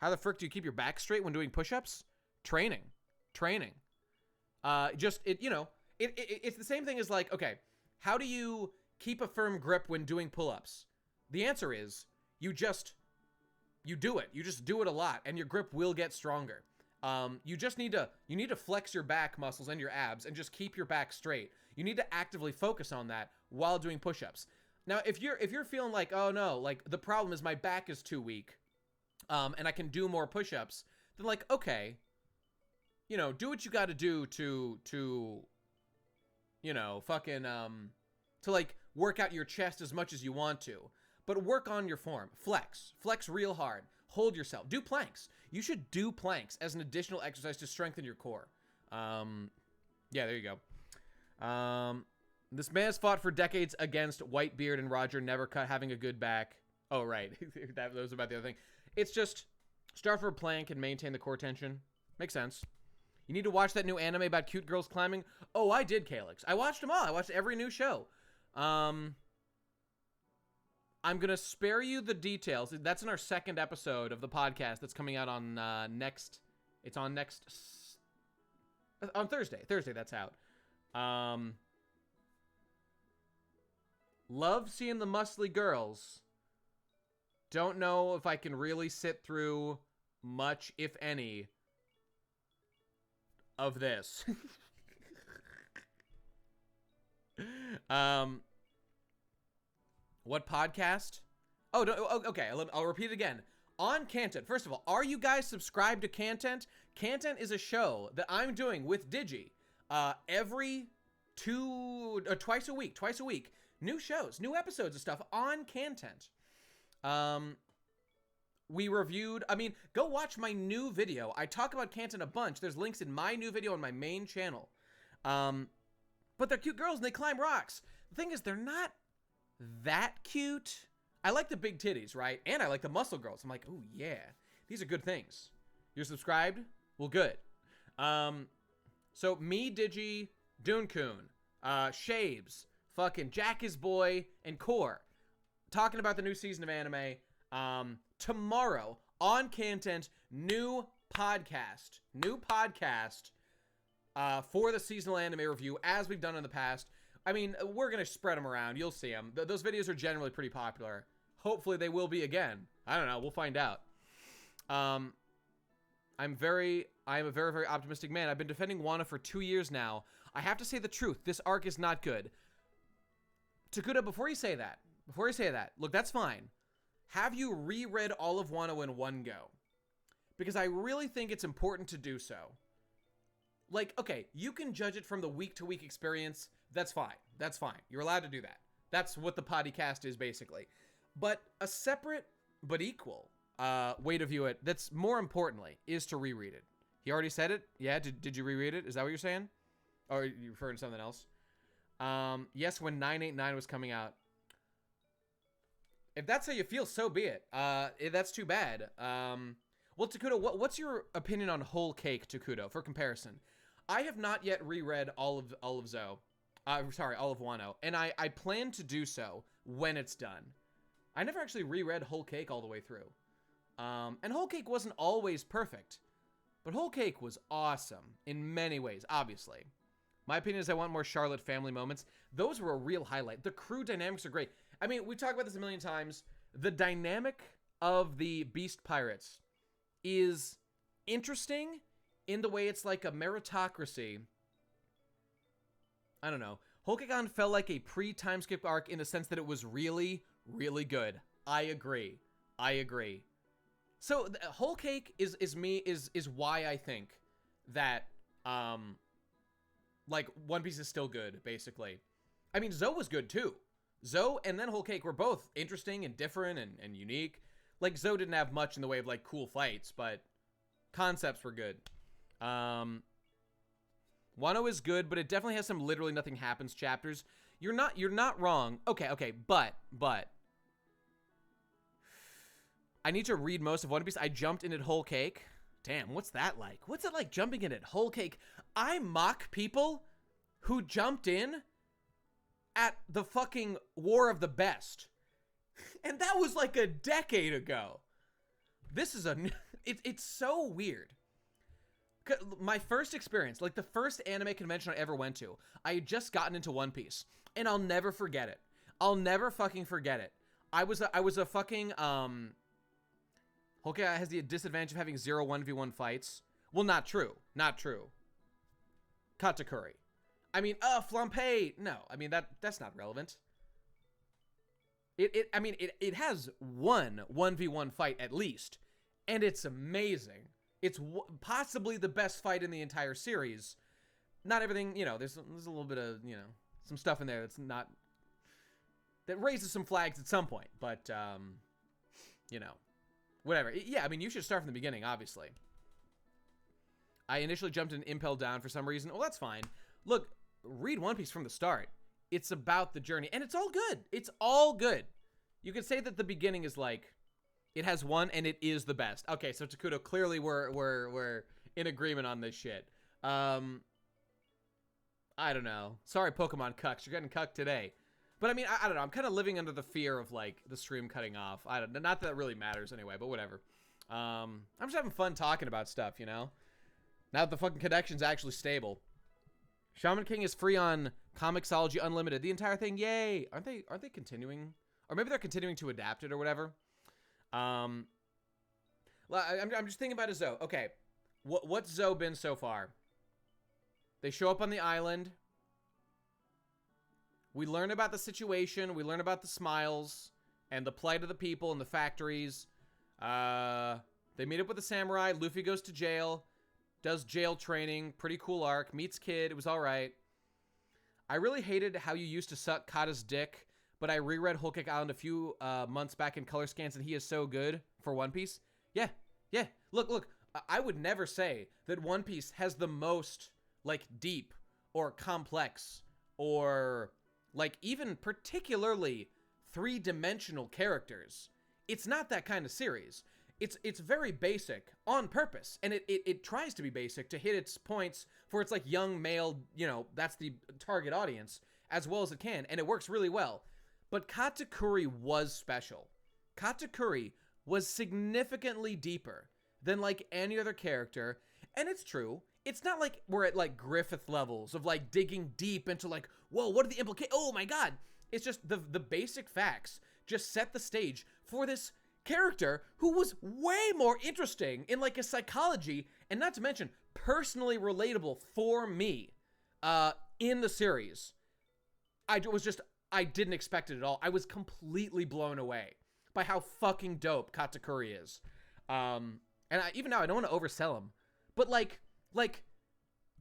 How the frick do you keep your back straight when doing push-ups? Training. training. It's the same thing as like, okay, how do you keep a firm grip when doing pull-ups? The answer is you do it. You just do it a lot and your grip will get stronger. You need to flex your back muscles and your abs and just keep your back straight. You need to actively focus on that while doing push-ups. Now, if you're feeling like, oh no, like the problem is my back is too weak, and I can do more push-ups, then like, okay, do what you got to do to like work out your chest as much as you want to, but work on your form. Flex real hard. Hold yourself. Do planks. You should do planks as an additional exercise to strengthen your core. Yeah, there you go. This man has fought for decades against Whitebeard and Roger Nevercut having a good back. Oh, right. That was about the other thing. It's just start for a plank and maintain the core tension. Makes sense. You need to watch that new anime about cute girls climbing. Oh, I did, Calyx. I watched them all. I watched every new show. I'm going to spare you the details. That's in our second episode of the podcast that's coming out on on Thursday. Thursday, that's out. Love seeing the muscly girls. Don't know if I can really sit through much, if any, of this. What podcast? Oh, no, okay. I'll repeat it again. On Cantent. First of all, are you guys subscribed to Cantent? Cantent is a show that I'm doing with Digi. Twice a week. New shows, new episodes of stuff on Cantent. We reviewed, go watch my new video. I talk about Cantent a bunch. There's links in my new video on my main channel. But they're cute girls and they climb rocks. The thing is, they're not that cute. I like the big titties, right? And I like the muscle girls. I'm like, oh yeah, these are good things. You're subscribed? Well, good. So me, Digi, Dune-kun, Shaves, fucking Jack is Boy, and Core, talking about the new season of anime. Tomorrow on Cantent, new podcast for the seasonal anime review, as we've done in the past. We're gonna spread them around. You'll see them. Those videos are generally pretty popular. Hopefully they will be again. I don't know. We'll find out. I am a very, very optimistic man. I've been defending Wano for 2 years now. I have to say the truth. This arc is not good. Takuda, before you say that, look, that's fine. Have you reread all of Wano in one go? Because I really think it's important to do so. Like, okay, you can judge it from the week-to-week experience. That's fine. You're allowed to do that. That's what the podcast is, basically. But a separate but equal way to view it, that's more importantly, is to reread it. He already said it? Yeah, did you reread it? Is that what you're saying? Or are you referring to something else? Yes, when 989 was coming out. If that's how you feel, so be it. That's too bad. Well, Takudo, what's your opinion on Whole Cake, Takudo, for comparison? I have not yet reread all of Wano, and I plan to do so when it's done. I never actually reread Whole Cake all the way through. And Whole Cake wasn't always perfect, but Whole Cake was awesome in many ways, obviously. My opinion is I want more Charlotte family moments. Those were a real highlight. The crew dynamics are great. We've talked about this a million times. The dynamic of the Beast Pirates is interesting in the way it's like a meritocracy. I don't know. Hokugan felt like a pre-time skip arc in the sense that it was really, really good. I agree. So Whole Cake is why I think that like One Piece is still good, basically. Zoe was good too. Zoe and then Whole Cake were both interesting and different and unique. Like Zoe didn't have much in the way of like cool fights, but concepts were good. Wano is good, but it definitely has some literally nothing happens chapters. You're not wrong. Okay, but I need to read most of One Piece. I jumped in at Whole Cake. Damn, what's that like? What's it like jumping in at Whole Cake? I mock people who jumped in at the fucking War of the Best. And that was like a decade ago. This is it's so weird. my first experience, like the first anime convention I ever went to, I had just gotten into One Piece, and I'll never forget it. I'll never fucking forget it. I was a fucking Hokage has the disadvantage of having 0 1v1 fights. Well, not true. Not true. Katakuri. I mean, Flampe. No, I mean that's not relevant. It has one 1v1 fight at least, and it's amazing. It's possibly the best fight in the entire series. Not everything, you know, there's a little bit of, you know, some stuff in there that raises some flags at some point, but you know, whatever. Yeah, I mean, you should start from the beginning, obviously. I initially jumped in Impel Down for some reason. Well, that's fine. Look, read One Piece from the start. It's about the journey, and it's all good. It's all good. You could say that the beginning is like, it has one, and it is the best. Okay, so Takuto, clearly we're in agreement on this shit. I don't know. Sorry, Pokemon cucks. You're getting cucked today. But I mean, I don't know. I'm kind of living under the fear of like the stream cutting off. I don't know. Not that it really matters anyway, but whatever. I'm just having fun talking about stuff, you know? Now that the fucking connection's actually stable. Shaman King is free on Comixology Unlimited. The entire thing, yay! Aren't they continuing? Or maybe they're continuing to adapt it or whatever. I'm just thinking about a Zoe. Okay, what's Zoe been so far? They show up on the island. We learn about the situation. We learn about the smiles and the plight of the people and the factories. They meet up with the samurai. Luffy goes to jail. Does jail training. Pretty cool arc. Meets Kid. It was all right. I really hated how you used to suck Kata's dick, but I reread Whole Cake Island a few months back in color scans, and he is so good for One Piece. Yeah. Look. I would never say that One Piece has the most, like, deep or complex or, like, even particularly three-dimensional characters. It's not that kind of series. It's very basic on purpose, and it tries to be basic to hit its points for its, like, young male, you know, that's the target audience, as well as it can, and it works really well. But Katakuri was special. Katakuri was significantly deeper than, like, any other character, and it's true. It's not like we're at, like, Griffith levels of, like, digging deep into, like, whoa, what are the implications? Oh, my God. It's just the basic facts just set the stage for this character who was way more interesting in, like, a psychology, and not to mention personally relatable for me in the series. I didn't expect it at all. I was completely blown away by how fucking dope Katakuri is. And even now, I don't want to oversell him, but like,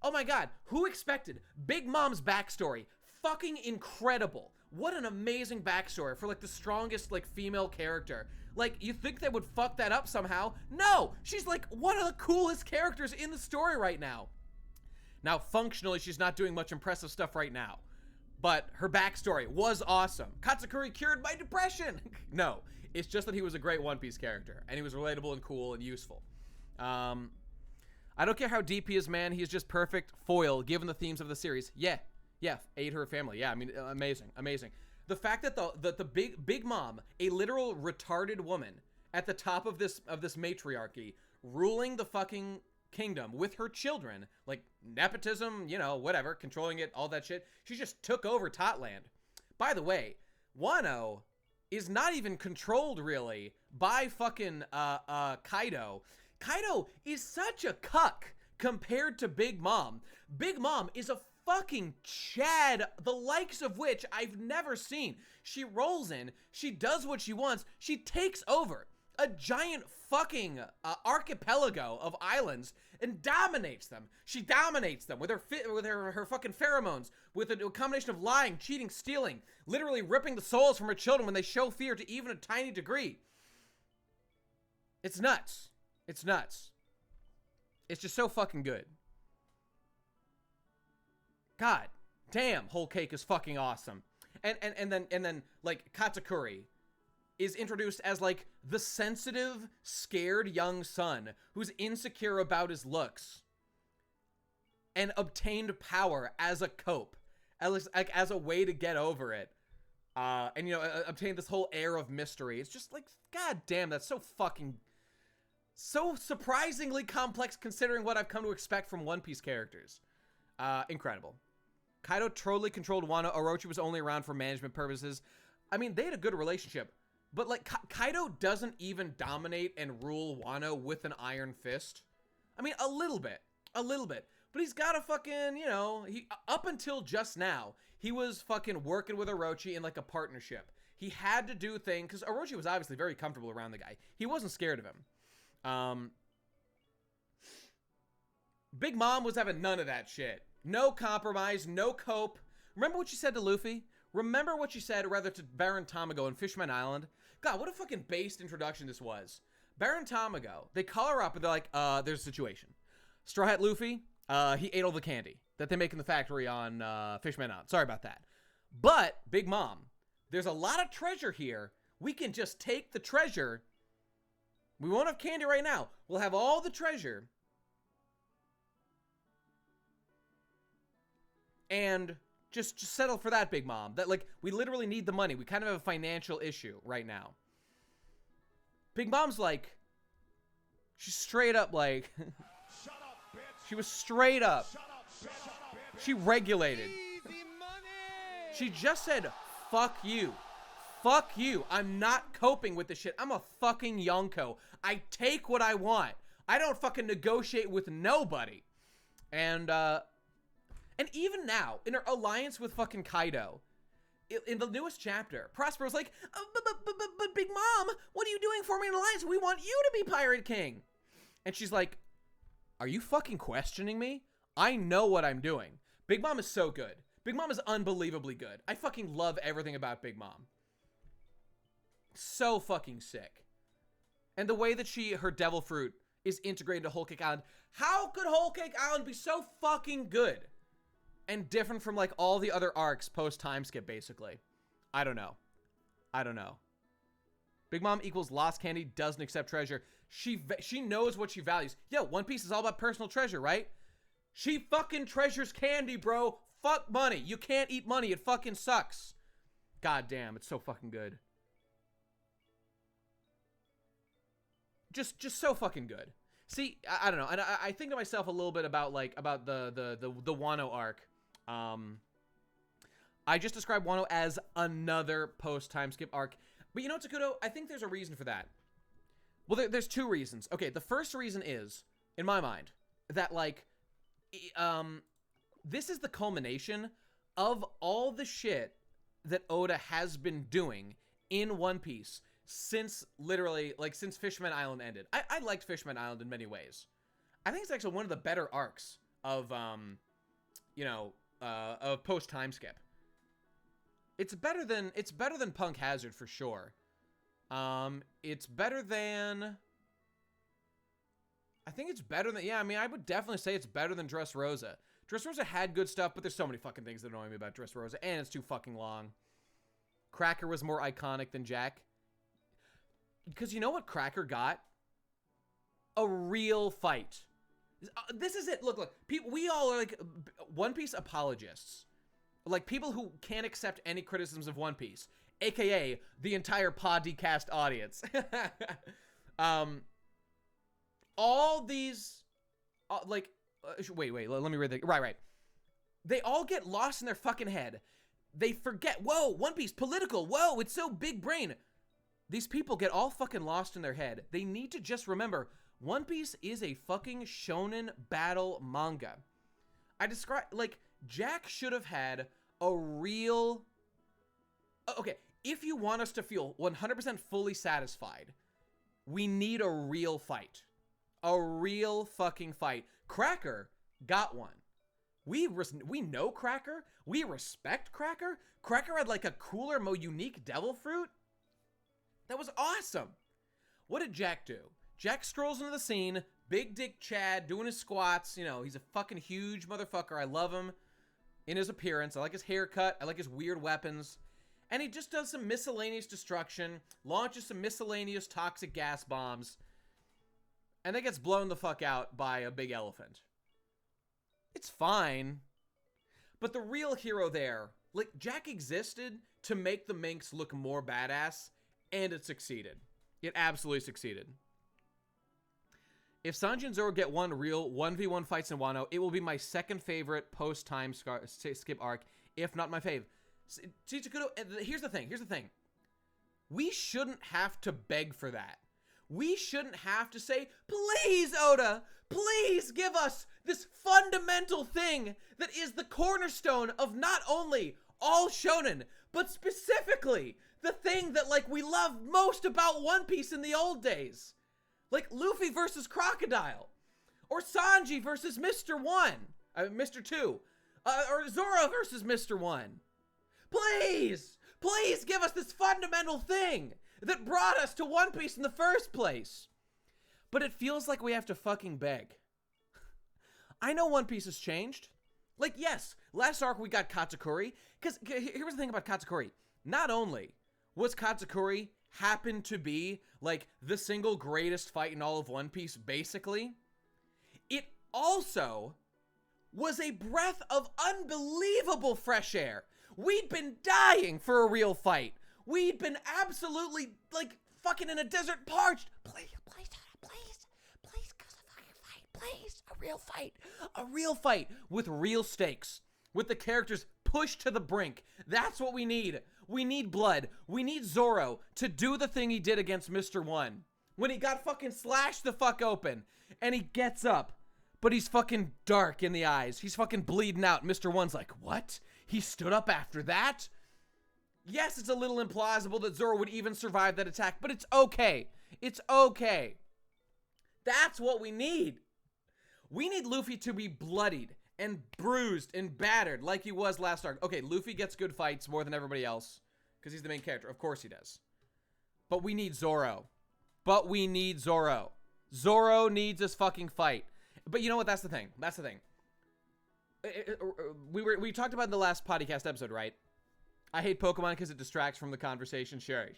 oh my God, who expected Big Mom's backstory? Fucking incredible. What an amazing backstory for, like, the strongest, like, female character. Like, you think they would fuck that up somehow? No! She's, like, one of the coolest characters in the story right now. Now, functionally, she's not doing much impressive stuff right now. But her backstory was awesome. Katakuri cured my depression! No, it's just that he was a great One Piece character. And he was relatable and cool and useful. I don't care how deep he is, man. He is just perfect foil, given the themes of the series. Yeah, aid her family. Yeah, I mean, amazing. The fact that the big mom, a literal retarded woman at the top of this matriarchy, ruling the fucking kingdom with her children, like nepotism, you know, whatever, controlling it, all that shit. She just took over Totland. By the way, Wano is not even controlled really by fucking Kaido. Kaido is such a cuck compared to Big Mom. Big Mom is a fucking Chad, the likes of which I've never seen. She rolls in, she does what she wants, she takes over a giant fucking archipelago of islands and dominates them. She dominates them with her fucking pheromones, with a combination of lying, cheating, stealing, literally ripping the souls from her children when they show fear to even a tiny degree. It's nuts. It's nuts. It's just so fucking good. God damn, Whole Cake is fucking awesome. And then like Katakuri is introduced as like the sensitive, scared young son who's insecure about his looks and obtained power as a cope, as a way to get over it. And you know, obtained this whole air of mystery. It's just like, god damn, that's so fucking So surprisingly complex considering what I've come to expect from One Piece characters. Incredible. Kaido totally controlled Wano. Orochi was only around for management purposes. I mean, they had a good relationship. But, like, Kaido doesn't even dominate and rule Wano with an iron fist. I mean, a little bit. A little bit. But he's got a fucking, you know, up until just now, he was fucking working with Orochi in, like, a partnership. He had to do things, because Orochi was obviously very comfortable around the guy. He wasn't scared of him. Big Mom was having none of that shit. No compromise, no cope. Remember what she said to Luffy? Remember what she said, rather, to Baron Tamago in Fishman Island? God, what a fucking based introduction this was. Baron Tamago, they call her up and they're like, there's a situation. Straw Hat Luffy, he ate all the candy that they make in the factory on Fishman Island. Sorry about that. But, Big Mom, there's a lot of treasure here. We can just take the treasure. We won't have candy right now. We'll have all the treasure. And just settle for that, Big Mom. That, like, we literally need the money. We kind of have a financial issue right now. Big Mom's like, she's straight up like, Shut up, bitch. she was straight up. Shut up, bitch. She regulated. Easy money. She just said, fuck you. Fuck you. I'm not coping with this shit. I'm a fucking Yonko. I take what I want. I don't fucking negotiate with nobody. And even now, in her alliance with fucking Kaido, in the newest chapter, Prospero's like, but Big Mom, what are you doing for me in alliance? We want you to be Pirate King. And she's like, are you fucking questioning me? I know what I'm doing. Big Mom is so good. Big Mom is unbelievably good. I fucking love everything about Big Mom. So fucking sick. And the way that her Devil Fruit is integrated into Whole Cake Island. How could Whole Cake Island be so fucking good? And different from, like, all the other arcs post-time skip, basically. I don't know. I don't know. Big Mom equals lost candy, doesn't accept treasure. She knows what she values. Yo, One Piece is all about personal treasure, right? She fucking treasures candy, bro. Fuck money. You can't eat money. It fucking sucks. God damn, it's so fucking good. Just so fucking good. See, I don't know. And I think to myself a little bit about, like, about the Wano arc. I just described Wano as another post-time skip arc. But you know what, Takuto? I think there's a reason for that. Well, there's two reasons. Okay, the first reason is, in my mind, that, like, this is the culmination of all the shit that Oda has been doing in One Piece since, literally, like, since Fishman Island ended. I liked Fishman Island in many ways. I think it's actually one of the better arcs of, you know, of post-time skip. It's better than Punk Hazard for sure. It's better than, I think it's better than, yeah, I mean, I would definitely say it's better than Dressrosa. Dressrosa had good stuff, but there's so many fucking things that annoy me about Dressrosa, and it's too fucking long. Cracker was more iconic than Jack. Because you know what Cracker got? A real fight. This is it. Look, people, we all are like One Piece apologists. Like people who can't accept any criticisms of One Piece, aka the entire podcast audience. All these, wait, let me read the, right. They all get lost in their fucking head. They forget, whoa, One Piece, political, whoa, it's so big brain. These people get all fucking lost in their head. They need to just remember, One Piece is a fucking shonen battle manga. I describe, like, Jack should have had a real, okay, if you want us to feel 100% fully satisfied, we need a real fight. A real fucking fight. Cracker got one. We know Cracker. We respect Cracker. Cracker had, like, a cooler, more unique Devil Fruit. That was awesome. What did Jack do? Jack strolls into the scene, big dick Chad doing his squats. You know, he's a fucking huge motherfucker. I love him in his appearance. I like his haircut. I like his weird weapons. And he just does some miscellaneous destruction, launches some miscellaneous toxic gas bombs, and then gets blown the fuck out by a big elephant. It's fine. But the real hero there, like, Jack existed to make the Minx look more badass, and it succeeded. It absolutely succeeded. If Sanji and Zoro get one real 1v1 fights in Wano, it will be my second favorite post-time skip arc, if not my fave. Chichikudo, here's the thing. We shouldn't have to beg for that. We shouldn't have to say, please, Oda, please give us this fundamental thing that is the cornerstone of not only all shonen, but specifically the thing that, like, we loved most about One Piece in the old days. Like Luffy versus Crocodile, or Sanji versus Mr. Mr. 2, or Zoro versus Mr. 1. Please, please give us this fundamental thing that brought us to One Piece in the first place. But it feels like we have to fucking beg. I know One Piece has changed. Like, yes, last arc we got Katakuri, because here's the thing about Katakuri. Not only was Katakuri happened to be, like, the single greatest fight in all of One Piece, basically, it also was a breath of unbelievable fresh air. We'd been dying for a real fight. We'd been absolutely, like, fucking in a desert parched. Please, give us a fucking fight, please. A real fight with real stakes, with the characters pushed to the brink. That's what we need. We need blood. We need Zoro to do the thing he did against Mr. 1. When he got fucking slashed the fuck open. And he gets up. But he's fucking dark in the eyes. He's fucking bleeding out. Mr. 1's like, what? He stood up after that? Yes, it's a little implausible that Zoro would even survive that attack. But it's okay. It's okay. That's what we need. We need Luffy to be bloodied and bruised and battered like he was last arc. Okay, Luffy gets good fights more than everybody else because he's the main character. Of course he does. But we need Zoro. Zoro needs this fucking fight. But you know what? That's the thing. We talked about in the last podcast episode, right? I hate Pokemon because it distracts from the conversation. Sure.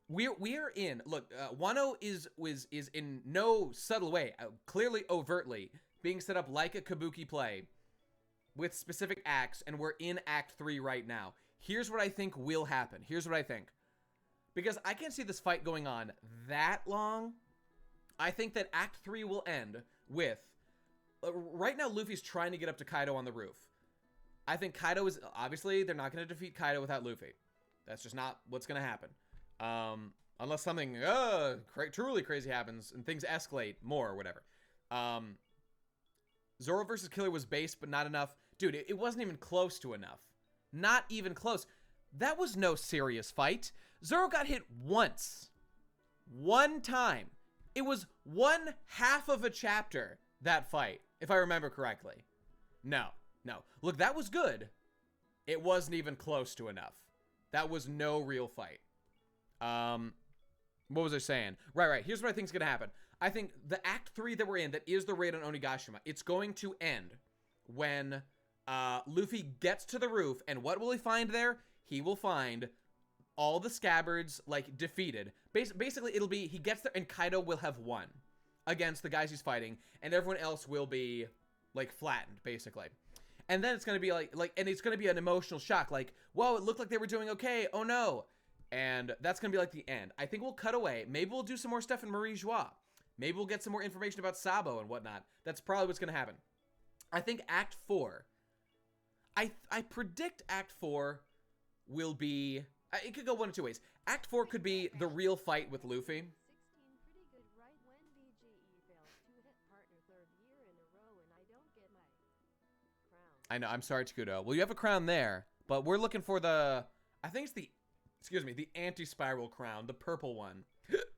We're in. Look, Wano is in no subtle way, clearly overtly, being set up like a kabuki play with specific acts, and we're in Act 3 right now. Here's what I think will happen. Because I can't see this fight going on that long. I think that Act 3 will end with... right now, Luffy's trying to get up to Kaido on the roof. I think Kaido is... obviously, they're not going to defeat Kaido without Luffy. That's just not what's going to happen. Unless something truly crazy happens and things escalate more or whatever. Zoro versus Killer was base, but not enough. Dude, it wasn't even close to enough. Not even close. That was no serious fight. Zoro got hit once. One time. It was 1/2 of a chapter, that fight, if I remember correctly. No. Look, that was good. It wasn't even close to enough. That was no real fight. What was I saying? Right. Here's what I think is going to happen. I think the Act 3 that we're in, that is the raid on Onigashima, it's going to end when Luffy gets to the roof, and what will he find there? He will find all the scabbards, like, defeated. Basically, it'll be, he gets there, and Kaido will have won against the guys he's fighting, and everyone else will be, like, flattened, basically. And then it's going to be, and it's going to be an emotional shock, like, whoa, it looked like they were doing okay, oh no. And that's going to be, like, the end. I think we'll cut away. Maybe we'll do some more stuff in Marie Joie. Maybe we'll get some more information about Sabo and whatnot. That's probably what's going to happen. I think Act 4, I predict Act 4 will be, it could go one of two ways. Act 4 could be the real fight with Luffy. 16 pretty good right when BGE failed to hit partner third year in a row and I don't get my crown. I know, I'm sorry, Takudo. Well, you have a crown there, but we're looking for the, I think it's the, the anti-spiral crown, the purple one,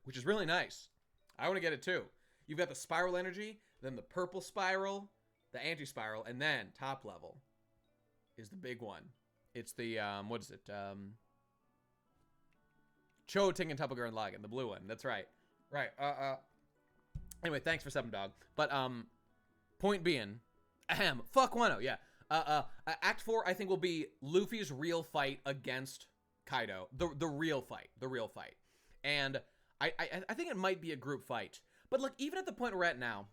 which is really nice. I want to get it too. You've got the spiral energy, then the purple spiral, the anti-spiral, and then top level is the big one. It's the, what is it? Cho, Ting, and Tuppelgar and Lagan, the blue one. That's right. Right. Anyway, thanks for subbing, dog. But, point being, fuck Wano, yeah. Act 4, I think, will be Luffy's real fight against Kaido. The real fight. And I think it might be a group fight. But look, even at the point we're at now,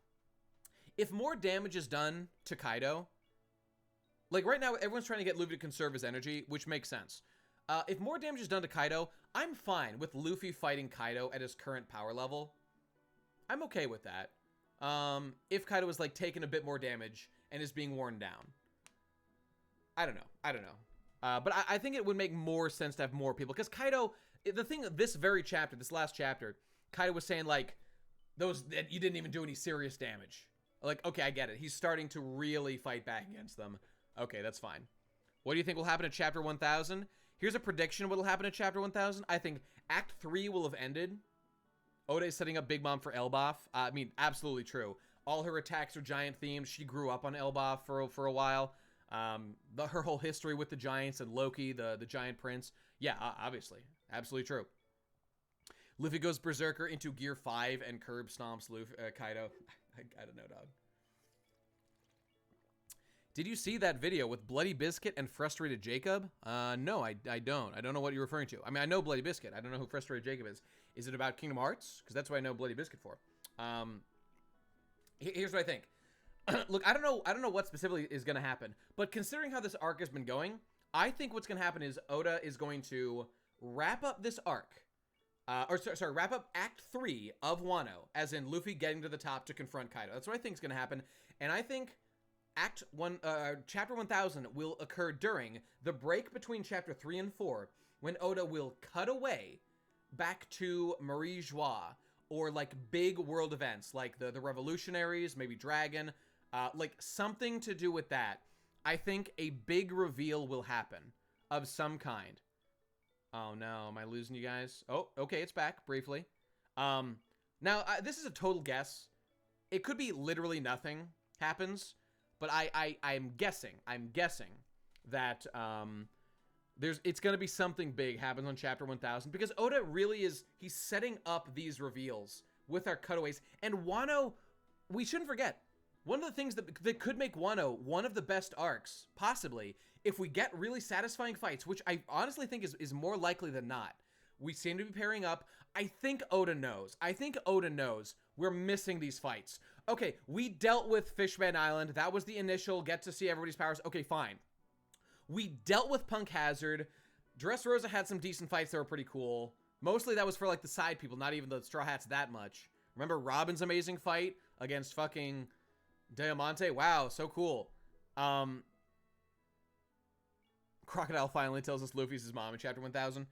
if more damage is done to Kaido, like right now, everyone's trying to get Luffy to conserve his energy, which makes sense. If more damage is done to Kaido, I'm fine with Luffy fighting Kaido at his current power level. I'm okay with that. If Kaido was like taking a bit more damage and is being worn down. I don't know. But I think it would make more sense to have more people, because Kaido, the thing, this last chapter, Kaido was saying like, that you didn't even do any serious damage. Like, okay, I get it. He's starting to really fight back against them. Okay, that's fine. What do you think will happen in chapter 1000? Here's a prediction what will happen in chapter 1000. I think Act 3 will have ended. Oda is setting up Big Mom for Elbaf. I mean, absolutely true. All her attacks are giant themed. She grew up on Elbaf for a while. Her whole history with the giants and Loki, the giant prince. Yeah, obviously. Absolutely true. Luffy goes berserker into Gear 5 and curb stomps Kaido. I don't know, dog. Did you see that video with Bloody Biscuit and Frustrated Jacob? No, I don't. I don't know what you're referring to. I mean, I know Bloody Biscuit. I don't know who Frustrated Jacob is. Is it about Kingdom Hearts? Because that's what I know Bloody Biscuit for. Here's what I think. Look, I don't know what specifically is going to happen, but considering how this arc has been going, I think what's going to happen is Oda is going to wrap up this arc. Wrap up Act 3 of Wano, as in Luffy getting to the top to confront Kaido. That's what I think is going to happen, and I think Chapter 1000 will occur during the break between Chapter 3 and 4, when Oda will cut away back to Marie Joie, or like big world events, like the Revolutionaries, maybe Dragon, like something to do with that. I think a big reveal will happen of some kind. Oh no, am I losing you guys? Oh, okay, it's back briefly. Now this is a total guess. It could be literally nothing happens, but I'm guessing that it's gonna be something big happens on Chapter 1000, because Oda really he's setting up these reveals with our cutaways. And Wano, we shouldn't forget, one of the things that could make Wano one of the best arcs, possibly, if we get really satisfying fights, which I honestly think is more likely than not. We seem to be pairing up. I think Oda knows. We're missing these fights. Okay, we dealt with Fishman Island. That was the initial get to see everybody's powers. Okay, fine. We dealt with Punk Hazard. Dressrosa had some decent fights that were pretty cool. Mostly that was for like the side people, not even the Straw Hats that much. Remember Robin's amazing fight against fucking Diamante? Wow, so cool. Crocodile finally tells us Luffy's his mom in Chapter 1000.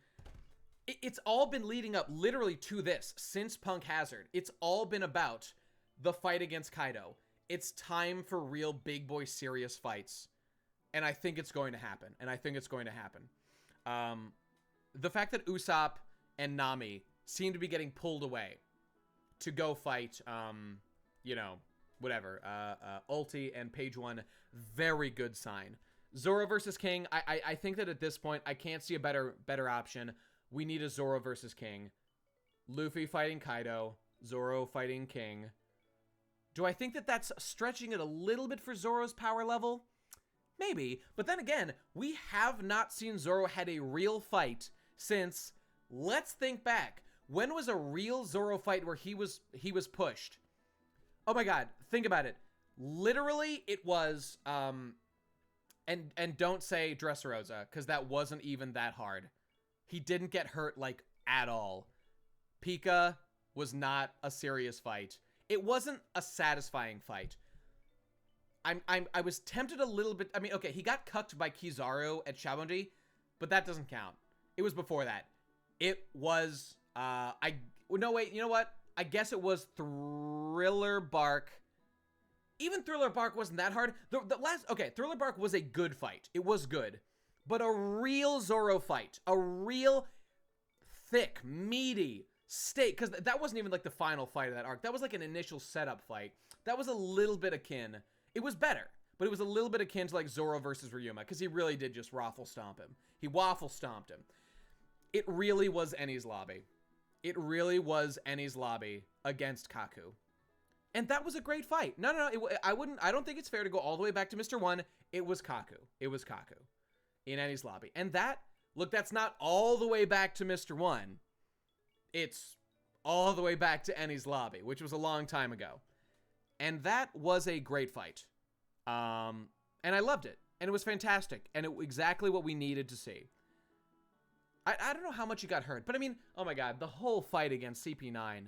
It's all been leading up literally to this since Punk Hazard. It's all been about the fight against Kaido. It's time for real big boy serious fights. And I think it's going to happen. The fact that Usopp and Nami seem to be getting pulled away to go fight, Ulti and Page 1, very good sign. Zoro versus King, I think that at this point, I can't see a better option. We need a Zoro versus King. Luffy fighting Kaido, Zoro fighting King. Do I think that that's stretching it a little bit for Zoro's power level? Maybe, but then again, we have not seen Zoro had a real fight since, let's think back. When was a real Zoro fight where he was pushed? Oh my god, think about it. Literally, it was, and don't say Dressrosa, because that wasn't even that hard. He didn't get hurt, like, at all. Pika was not a serious fight. It wasn't a satisfying fight. I was tempted a little bit. I mean, okay, he got cucked by Kizaru at Shabondi, but that doesn't count. It was before that. It was, no, wait, you know what? I guess it was Thriller Bark. Even Thriller Bark wasn't that hard. Thriller Bark was a good fight. It was good. But a real Zoro fight, a real thick, meaty steak, because that wasn't even like the final fight of that arc. That was like an initial setup fight. That was a little bit akin. It was better, but it was a little bit akin to like Zoro versus Ryuma, because he really did just waffle stomp him. He waffle stomped him. It really was Enies Lobby. It really was Enies Lobby against Kaku. And that was a great fight. No, I don't think it's fair to go all the way back to Mr. 1. It was Kaku. In Enies Lobby. And that's not all the way back to Mr. 1. It's all the way back to Enies Lobby, which was a long time ago. And that was a great fight. And I loved it. And it was fantastic. And it was exactly what we needed to see. I don't know how much he got hurt, but I mean, oh my god, the whole fight against CP9.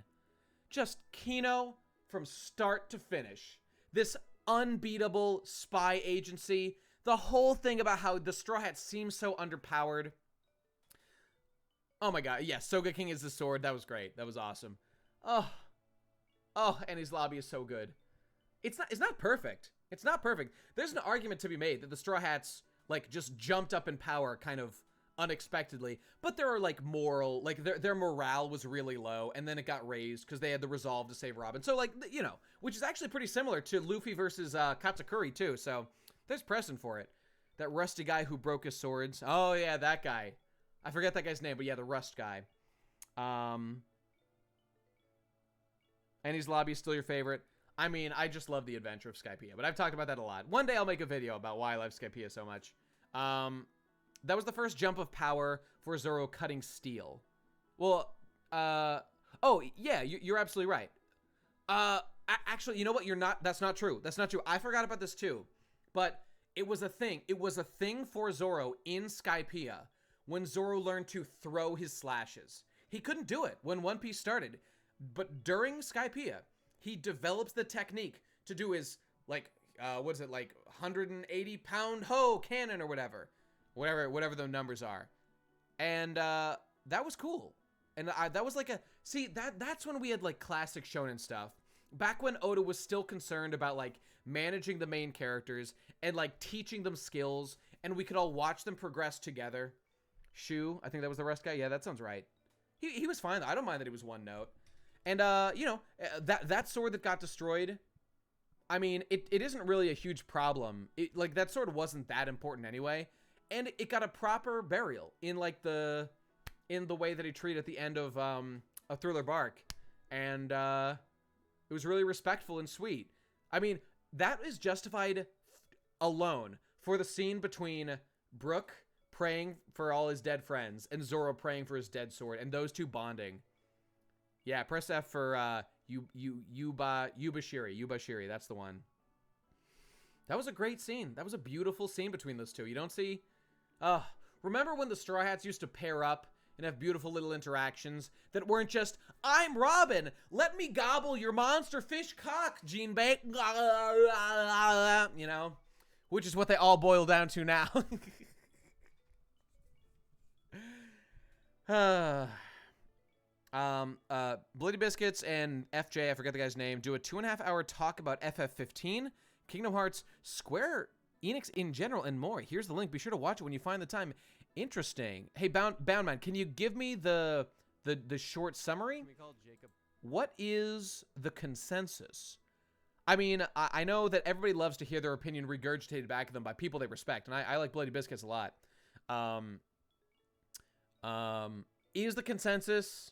Just Kino from start to finish. This unbeatable spy agency. The whole thing about how the Straw Hats seem so underpowered. Oh my god, yeah, Soga King is the sword. That was great. That was awesome. Oh, and his lobby is so good. It's not perfect. It's not perfect. There's an argument to be made that the Straw Hats, like, just jumped up in power kind of unexpectedly. But there are, like, moral, like, their morale was really low, and then it got raised because they had the resolve to save Robin. So, like, you know, which is actually pretty similar to Luffy versus Katakuri, too. So, there's precedent for it. That rusty guy who broke his swords. Oh, yeah, that guy. I forget that guy's name, but yeah, the Rust guy. Annie's lobby is still your favorite. I mean, I just love the adventure of Skypiea, but I've talked about that a lot. One day I'll make a video about why I love Skypiea so much. That was the first jump of power for Zoro cutting steel. Well, oh, yeah, you're absolutely right. Actually, you know what? That's not true. That's not true. I forgot about this too. But it was a thing. It was a thing for Zoro in Skypiea when Zoro learned to throw his slashes. He couldn't do it when One Piece started. But during Skypiea, he develops the technique to do his, like, what is it, like, 180-pound hoe cannon or whatever. Whatever the numbers are. And, that was cool. And that was like see, that's when we had, like, classic shonen stuff. Back when Oda was still concerned about, like, managing the main characters and, like, teaching them skills, and we could all watch them progress together. Shu, I think that was the Rust guy. Yeah, that sounds right. He was fine. I don't mind that he was one note. And, you know, that sword that got destroyed, I mean, it isn't really a huge problem. Like, that sword wasn't that important anyway. And it got a proper burial in, like, in the way that he treated at the end of Thriller Bark. And, it was really respectful and sweet. I mean, that is justified alone for the scene between Brook praying for all his dead friends and Zoro praying for his dead sword, and those two bonding. Yeah, press F for Yubashiri. That's the one. That was a great scene. That was a beautiful scene between those two. You don't see... remember when the Straw Hats used to pair up and have beautiful little interactions that weren't just, I'm Robin, let me gobble your monster fish cock, Gene Bake, you know? Which is what they all boil down to now. Bloody Biscuits and FJ, I forget the guy's name, do a 2.5-hour talk about FF15, Kingdom Hearts, Square Enix in general, and more. Here's the link. Be sure to watch it when you find the time. Interesting. Hey, Boundman, can you give me the short summary? Can we call Jacob? What is the consensus? I mean, I know that everybody loves to hear their opinion regurgitated back at them by people they respect, and I like Bloody Biscuits a lot. Is the consensus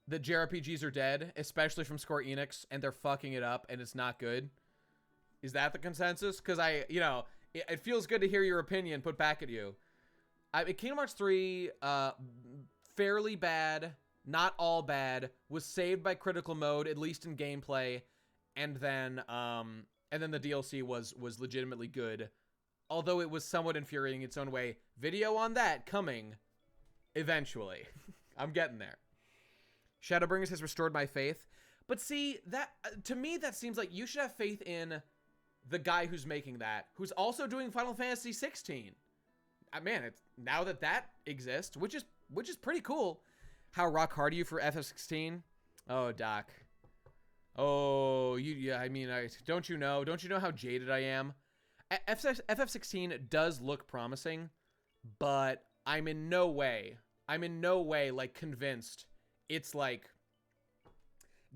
that JRPGs are dead, especially from Square Enix, and they're fucking it up, and it's not good? Is that the consensus? Because you know, it feels good to hear your opinion put back at you. Kingdom Hearts 3, fairly bad, not all bad, was saved by critical mode, at least in gameplay, and then the DLC was legitimately good, although it was somewhat infuriating in its own way. Video on that coming eventually. I'm getting there. Shadowbringers has restored my faith. But see, that to me, that seems like you should have faith in the guy who's making that, who's also doing Final Fantasy 16. Man, it's now that exists, which is pretty cool. How rock hard are you for FF16? Oh, Doc. Oh, yeah. I mean, don't you know how jaded I am? FF16 does look promising, but I'm in no way like convinced it's like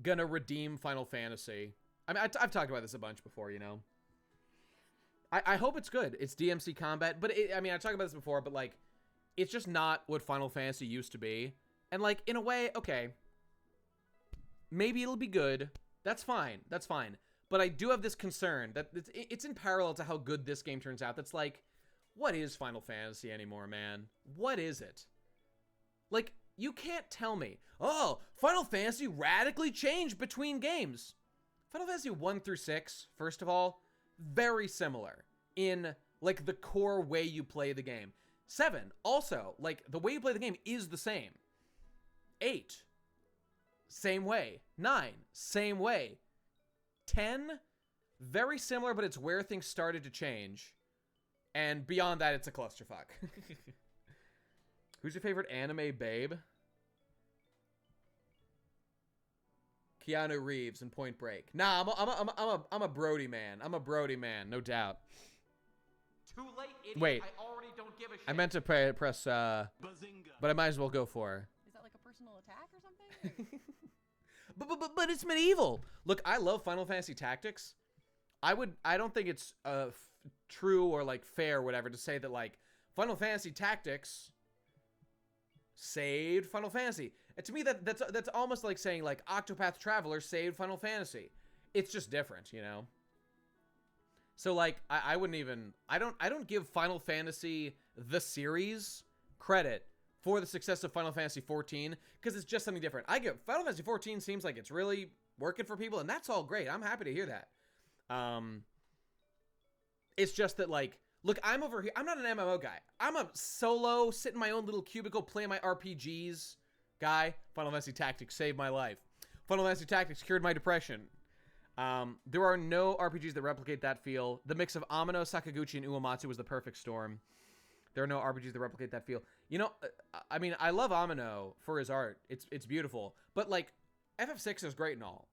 gonna redeem Final Fantasy. I mean, I've talked about this a bunch before, you know. I hope it's good. It's DMC combat, but I mean, I talked about this before, but like, it's just not what Final Fantasy used to be. And like, in a way, okay, maybe it'll be good. That's fine. That's fine. But I do have this concern that it's in parallel to how good this game turns out. That's like, what is Final Fantasy anymore, man? What is it? Like, you can't tell me, oh, Final Fantasy radically changed between games. Final Fantasy 1 through 6, first of all, very similar in, like, the core way you play the game. 7, also, like, the way you play the game is the same. 8, same way. 9, same way. 10, very similar, but it's where things started to change. And beyond that, it's a clusterfuck. Who's your favorite anime babe? Keanu Reeves in Point Break. Nah, I'm a Brody man. I'm a Brody man, no doubt. Too late, idiot. Wait. I already don't give a shit. I meant to press, but I might as well go for her. Is that like a personal attack or something? But it's medieval. Look, I love Final Fantasy Tactics. I don't think it's true or like fair or whatever to say that like Final Fantasy Tactics saved Final Fantasy. And to me that's almost like saying like Octopath Traveler saved Final Fantasy. It's just different, you know. So like I wouldn't even I don't give Final Fantasy the series credit for the success of Final Fantasy 14 because it's just something different. I give Final Fantasy 14 seems like it's really working for people, and that's all great. I'm happy to hear that. It's just that like, look, I'm over here. I'm not an MMO guy. I'm a solo, sit in my own little cubicle, play my RPGs guy. Final Fantasy Tactics saved my life. Final Fantasy Tactics cured my depression. There are no RPGs that replicate that feel. The mix of Amino, Sakaguchi, and Uematsu was the perfect storm. There are no RPGs that replicate that feel. You know, I mean, I love Amino for his art. It's beautiful. But, like, FF6 is great and all.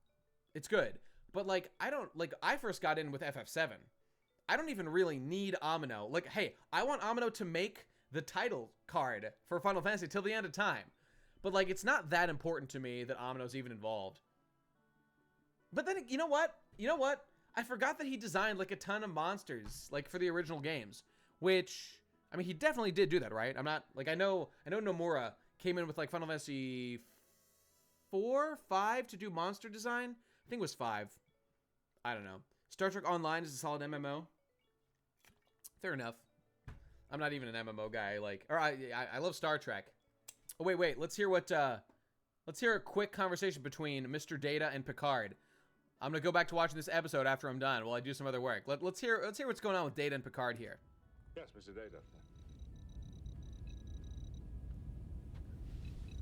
It's good. But, like, I first got in with FF7. I don't even really need Amino. Like, hey, I want Amino to make the title card for Final Fantasy till the end of time. But, like, it's not that important to me that Amino's even involved. But then, you know what? I forgot that he designed, like, a ton of monsters, like, for the original games. Which, I mean, he definitely did do that, right? I'm not, like, I know Nomura came in with, like, Final Fantasy 4, 5 to do monster design. I think it was 5. I don't know. Star Trek Online is a solid MMO. Fair enough. I'm not even an MMO guy, like, or I love Star Trek. Oh, wait, let's hear a quick conversation between Mr. Data and Picard. I'm gonna go back to watching this episode after I'm done while I do some other work. Let's hear what's going on with Data and Picard here. Yes, Mr. Data.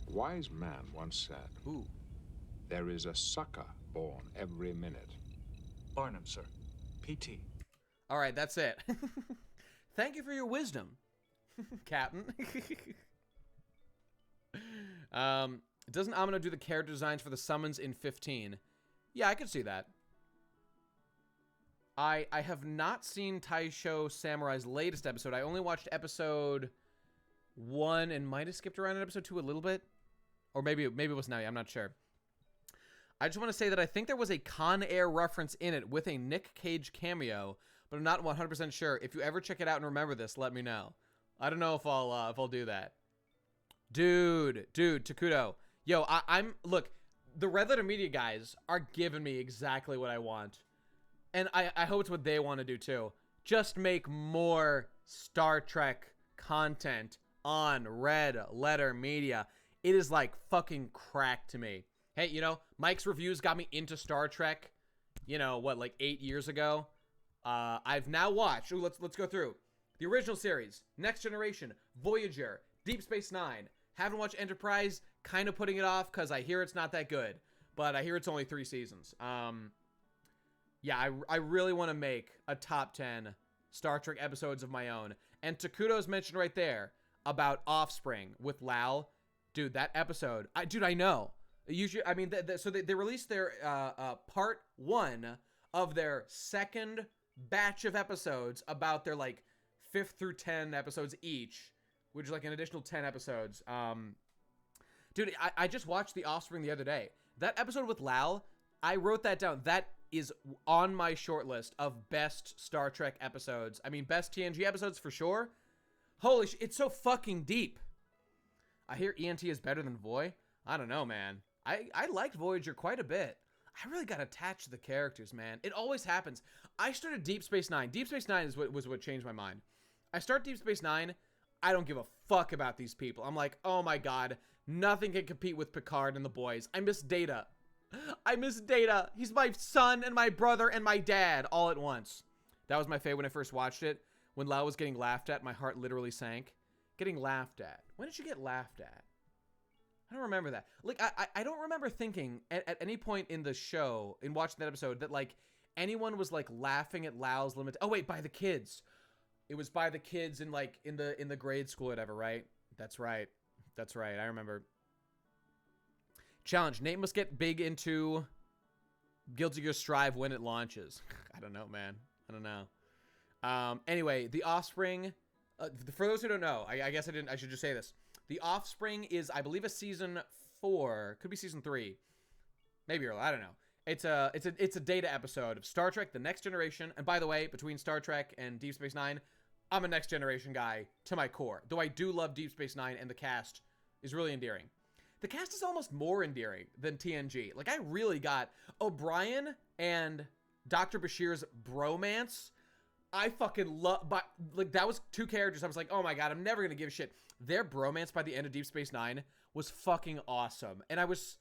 A wise man once said, Ooh. there is a sucker born every minute. Barnum, sir. PT. All right, that's it. Thank you for your wisdom, Captain. Doesn't Amino do the character designs for the summons in 15? Yeah, I could see that. I have not seen Taisho Samurai's latest episode. I only watched episode 1 and might have skipped around in episode 2 a little bit. Or maybe it was now. I'm not sure. I just want to say that I think there was a Con Air reference in it with a Nick Cage cameo, but I'm not 100% sure. If you ever check it out and remember this, let me know. I don't know if I'll do that. Dude, Takudo. Yo, look, the Red Letter Media guys are giving me exactly what I want. And I hope it's what they want to do too. Just make more Star Trek content on Red Letter Media. It is like fucking crack to me. Hey, you know, Mike's reviews got me into Star Trek, you know, what, like 8 years ago? I've now watched, let's go through. The original series, Next Generation, Voyager, Deep Space Nine. Haven't watched Enterprise, kind of putting it off because I hear it's not that good. But I hear it's only 3 seasons. Yeah, I really want to make a top 10 Star Trek episodes of my own. And Takudo's mentioned right there about Offspring with Lal. Dude, that episode, I know. Usually, I mean, so they released their part 1 of their second batch of episodes about their like 5th through 10 episodes each, which is like an additional 10 episodes. Dude, I just watched The Offspring the other day. That episode with Lal, I wrote that down. That is on my short list of best Star Trek episodes. I mean, best TNG episodes for sure. Holy shit, it's so fucking deep. I hear ENT is better than Voy. I don't know, man. I liked Voyager quite a bit. I really got attached to the characters, man. It always happens. I started Deep Space Nine. Deep Space Nine was what changed my mind. I start Deep Space Nine. I don't give a fuck about these people. I'm like, oh my god, nothing can compete with Picard and the boys. I miss Data. I miss Data. He's my son and my brother and my dad all at once. That was my favorite when I first watched it. When Lau was getting laughed at, my heart literally sank. Getting laughed at. When did you get laughed at? I don't remember that. Like, I don't remember thinking at any point in the show, in watching that episode, that, like, anyone was, like, laughing at Lau's limit. Oh, wait, by the kids. It was by the kids in, like, in the grade school or whatever, right? That's right. That's right. I remember. Challenge. Nate must get big into Guilty Gear Strive when it launches. I don't know, man. I don't know. Anyway, The Offspring. For those who don't know, I guess I should just say this. The Offspring is, I believe, a season 4. Could be season 3. Maybe early. I don't know. It's a data episode of Star Trek: The Next Generation. And by the way, between Star Trek and Deep Space Nine, I'm a Next Generation guy to my core. Though I do love Deep Space Nine, and the cast is really endearing. The cast is almost more endearing than TNG. Like, I really got O'Brien and Dr. Bashir's bromance. I fucking love, but like, that was 2 characters. I was like, oh my God, I'm never going to give a shit. Their bromance by the end of Deep Space Nine was fucking awesome. And I was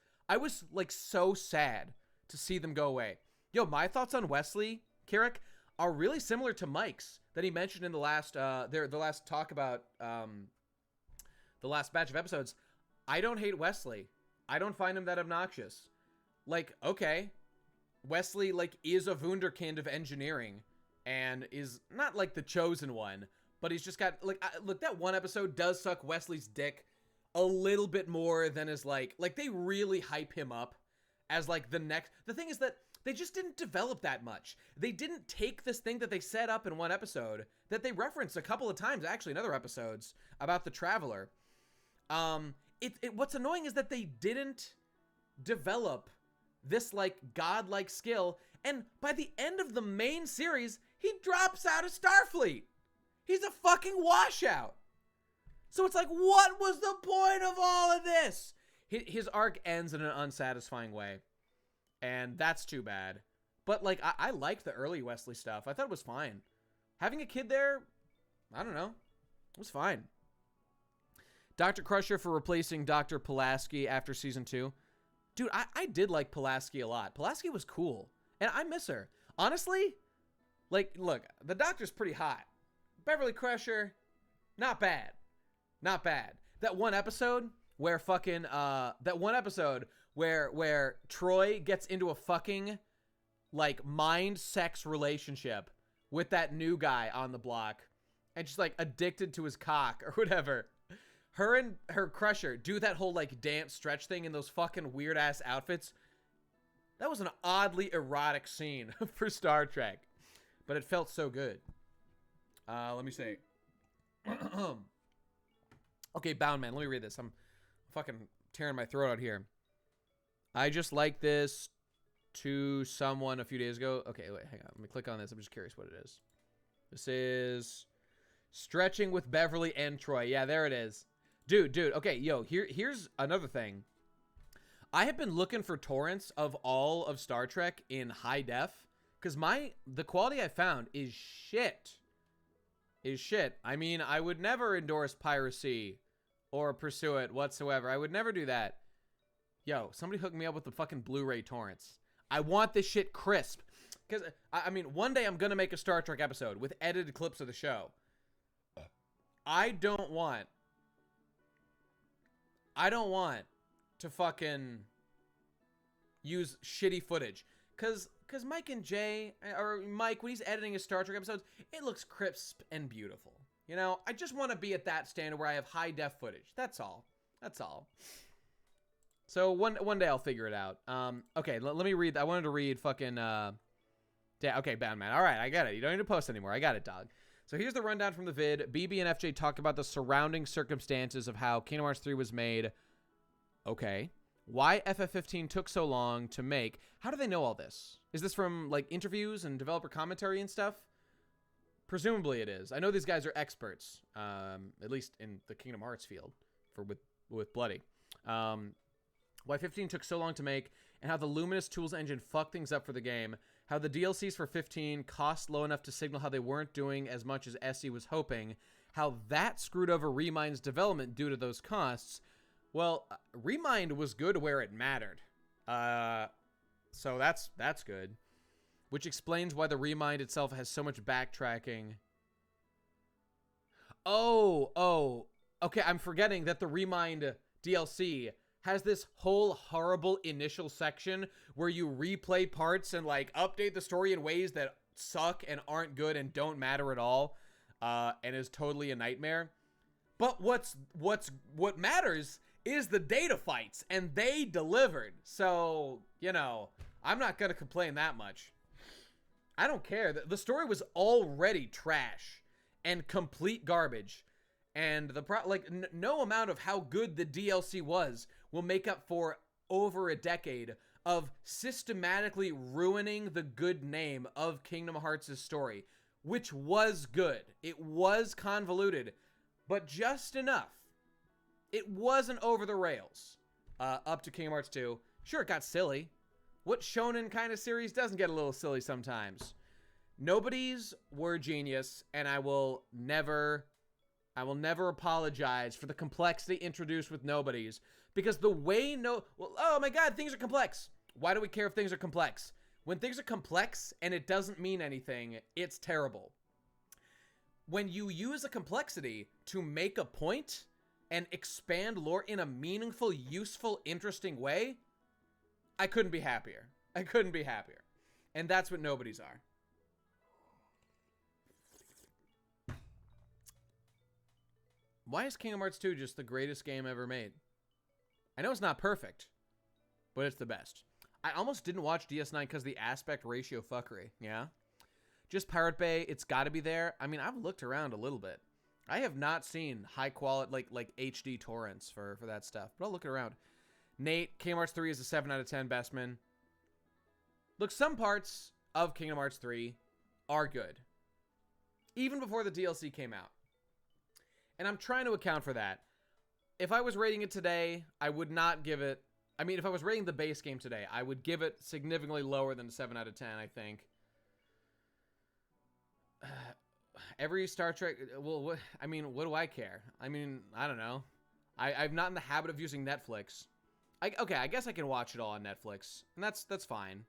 like so sad to see them go away. Yo, my thoughts on Wesley Carrick are really similar to Mike's that he mentioned in the last, the last talk about, the last batch of episodes. I don't hate Wesley. I don't find him that obnoxious. Like, okay, Wesley, like, is a wunderkind of engineering and is not, like, the chosen one, but he's just got, like, look, that one episode does suck Wesley's dick a little bit more than is, like, they really hype him up as, like, the next. The thing is that they just didn't develop that much. They didn't take this thing that they set up in one episode that they referenced a couple of times, actually, in other episodes about the Traveler. What's annoying is that they didn't develop this, like, godlike skill, and by the end of the main series, he drops out of Starfleet. He's a fucking washout. So it's like, what was the point of all of this? His arc ends in an unsatisfying way, and that's too bad. But, like, I liked the early Wesley stuff. I thought it was fine. Having a kid there, I don't know, it was fine. Dr. Crusher for replacing Dr. Pulaski after season 2. Dude, I did like Pulaski a lot. Pulaski was cool, and I miss her. Honestly, like, look, the Doctor's pretty hot. Beverly Crusher, not bad. Not bad. That one episode where fucking, where Troy gets into a fucking, like, mind sex relationship with that new guy on the block, and she's, like, addicted to his cock or whatever. Her and her Crusher do that whole, like, dance stretch thing in those fucking weird-ass outfits. That was an oddly erotic scene for Star Trek. But it felt so good. Let me see. Okay, Bound Man, let me read this. I'm fucking tearing my throat out here. I just liked this to someone a few days ago. Okay, wait, hang on. Let me click on this. I'm just curious what it is. This is Stretching with Beverly and Troy. Yeah, there it is. Dude, okay, yo, here's another thing. I have been looking for torrents of all of Star Trek in high def, because the quality I found is shit. I mean, I would never endorse piracy or pursue it whatsoever. I would never do that. Yo, somebody hook me up with the fucking Blu-ray torrents. I want this shit crisp. Because, I mean, one day I'm going to make a Star Trek episode with edited clips of the show. I don't want to fucking use shitty footage. Because Mike and Jay, or Mike, when he's editing his Star Trek episodes, it looks crisp and beautiful. You know, I just want to be at that standard where I have high def footage. That's all. So one day I'll figure it out. Okay, let me read. I wanted to read fucking, okay, Bound Man. All right, I got it. You don't need to post anymore. I got it, dog. So here's the rundown from the vid. BB and FJ talk about the surrounding circumstances of how Kingdom Hearts 3 was made. Okay. Why FF15 took so long to make. How do they know all this? Is this from, like, interviews and developer commentary and stuff? Presumably it is. I know these guys are experts, at least in the Kingdom Hearts field with Bloody. Why 15 took so long to make, and how the Luminous Tools engine fucked things up for the game. How the DLCs for 15 cost low enough to signal how they weren't doing as much as SE was hoping. How that screwed over Remind's development due to those costs. Well, Remind was good where it mattered. So that's good. Which explains why the Remind itself has so much backtracking. Oh, okay, I'm forgetting that the Remind DLC has this whole horrible initial section where you replay parts and like update the story in ways that suck and aren't good and don't matter at all, and is totally a nightmare. But what matters is the data fights, and they delivered. So, you know, I'm not gonna complain that much. I don't care. The story was already trash and complete garbage, and no amount of how good the DLC was will make up for over a decade of systematically ruining the good name of Kingdom Hearts' story, which was good. It was convoluted, but just enough. It wasn't over the rails. Up to Kingdom Hearts 2. Sure, it got silly. What shonen kind of series doesn't get a little silly sometimes? Nobodies were genius, and I will never apologize for the complexity introduced with Nobodies, because the way oh my god, things are complex. Why do we care if things are complex? When things are complex and it doesn't mean anything, it's terrible. When you use a complexity to make a point and expand lore in a meaningful, useful, interesting way, I couldn't be happier. I couldn't be happier. And that's what Nobodies are. Why is Kingdom Hearts 2 just the greatest game ever made? I know it's not perfect, but it's the best. I almost didn't watch DS9 because the aspect ratio fuckery, yeah? Just Pirate Bay, it's got to be there. I mean, I've looked around a little bit. I have not seen high quality, like HD torrents for that stuff, but I'll look around. Nate, Kingdom Hearts 3 is a 7 out of 10 bestman. Look, some parts of Kingdom Hearts 3 are good, even before the DLC came out. And I'm trying to account for that. If I was rating it today, I would not give it... I mean, if I was rating the base game today, I would give it significantly lower than a 7 out of 10, I think. Every Star Trek... Well, what do I care? I mean, I don't know. I'm not in the habit of using Netflix. Okay, I guess I can watch it all on Netflix. And that's fine.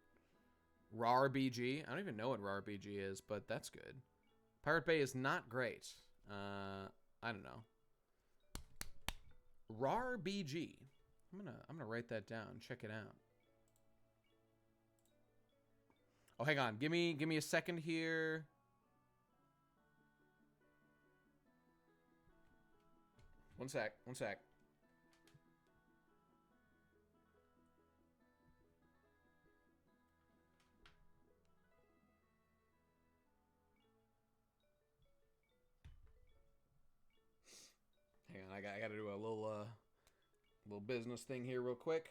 RAR BG. I don't even know what RAR BG is, but that's good. Pirate Bay is not great. I don't know. RAR BG. I'm gonna write that down. Check it out. Oh, hang on. Give me a second here. One sec. Hang on, I gotta do a little business thing here real quick.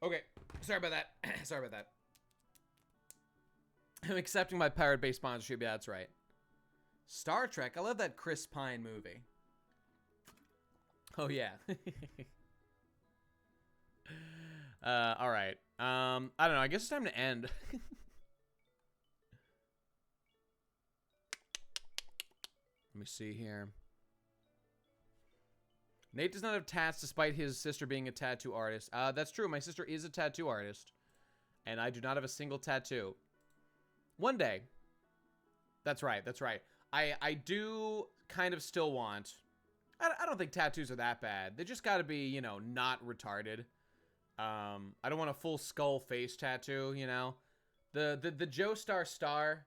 Okay, sorry about that. Sorry about that. I'm accepting my Pirate Bay sponsorship. Yeah, that's right. Star Trek. I love that Chris Pine movie. Oh yeah. All right. I don't know. I guess it's time to end. Let me see here. Nate does not have tats despite his sister being a tattoo artist. That's true. My sister is a tattoo artist. And I do not have a single tattoo. One day. That's right. That's right. I do kind of still want... I don't think tattoos are that bad. They just got to be, you know, not retarded. I don't want a full skull face tattoo, you know. The Joestar star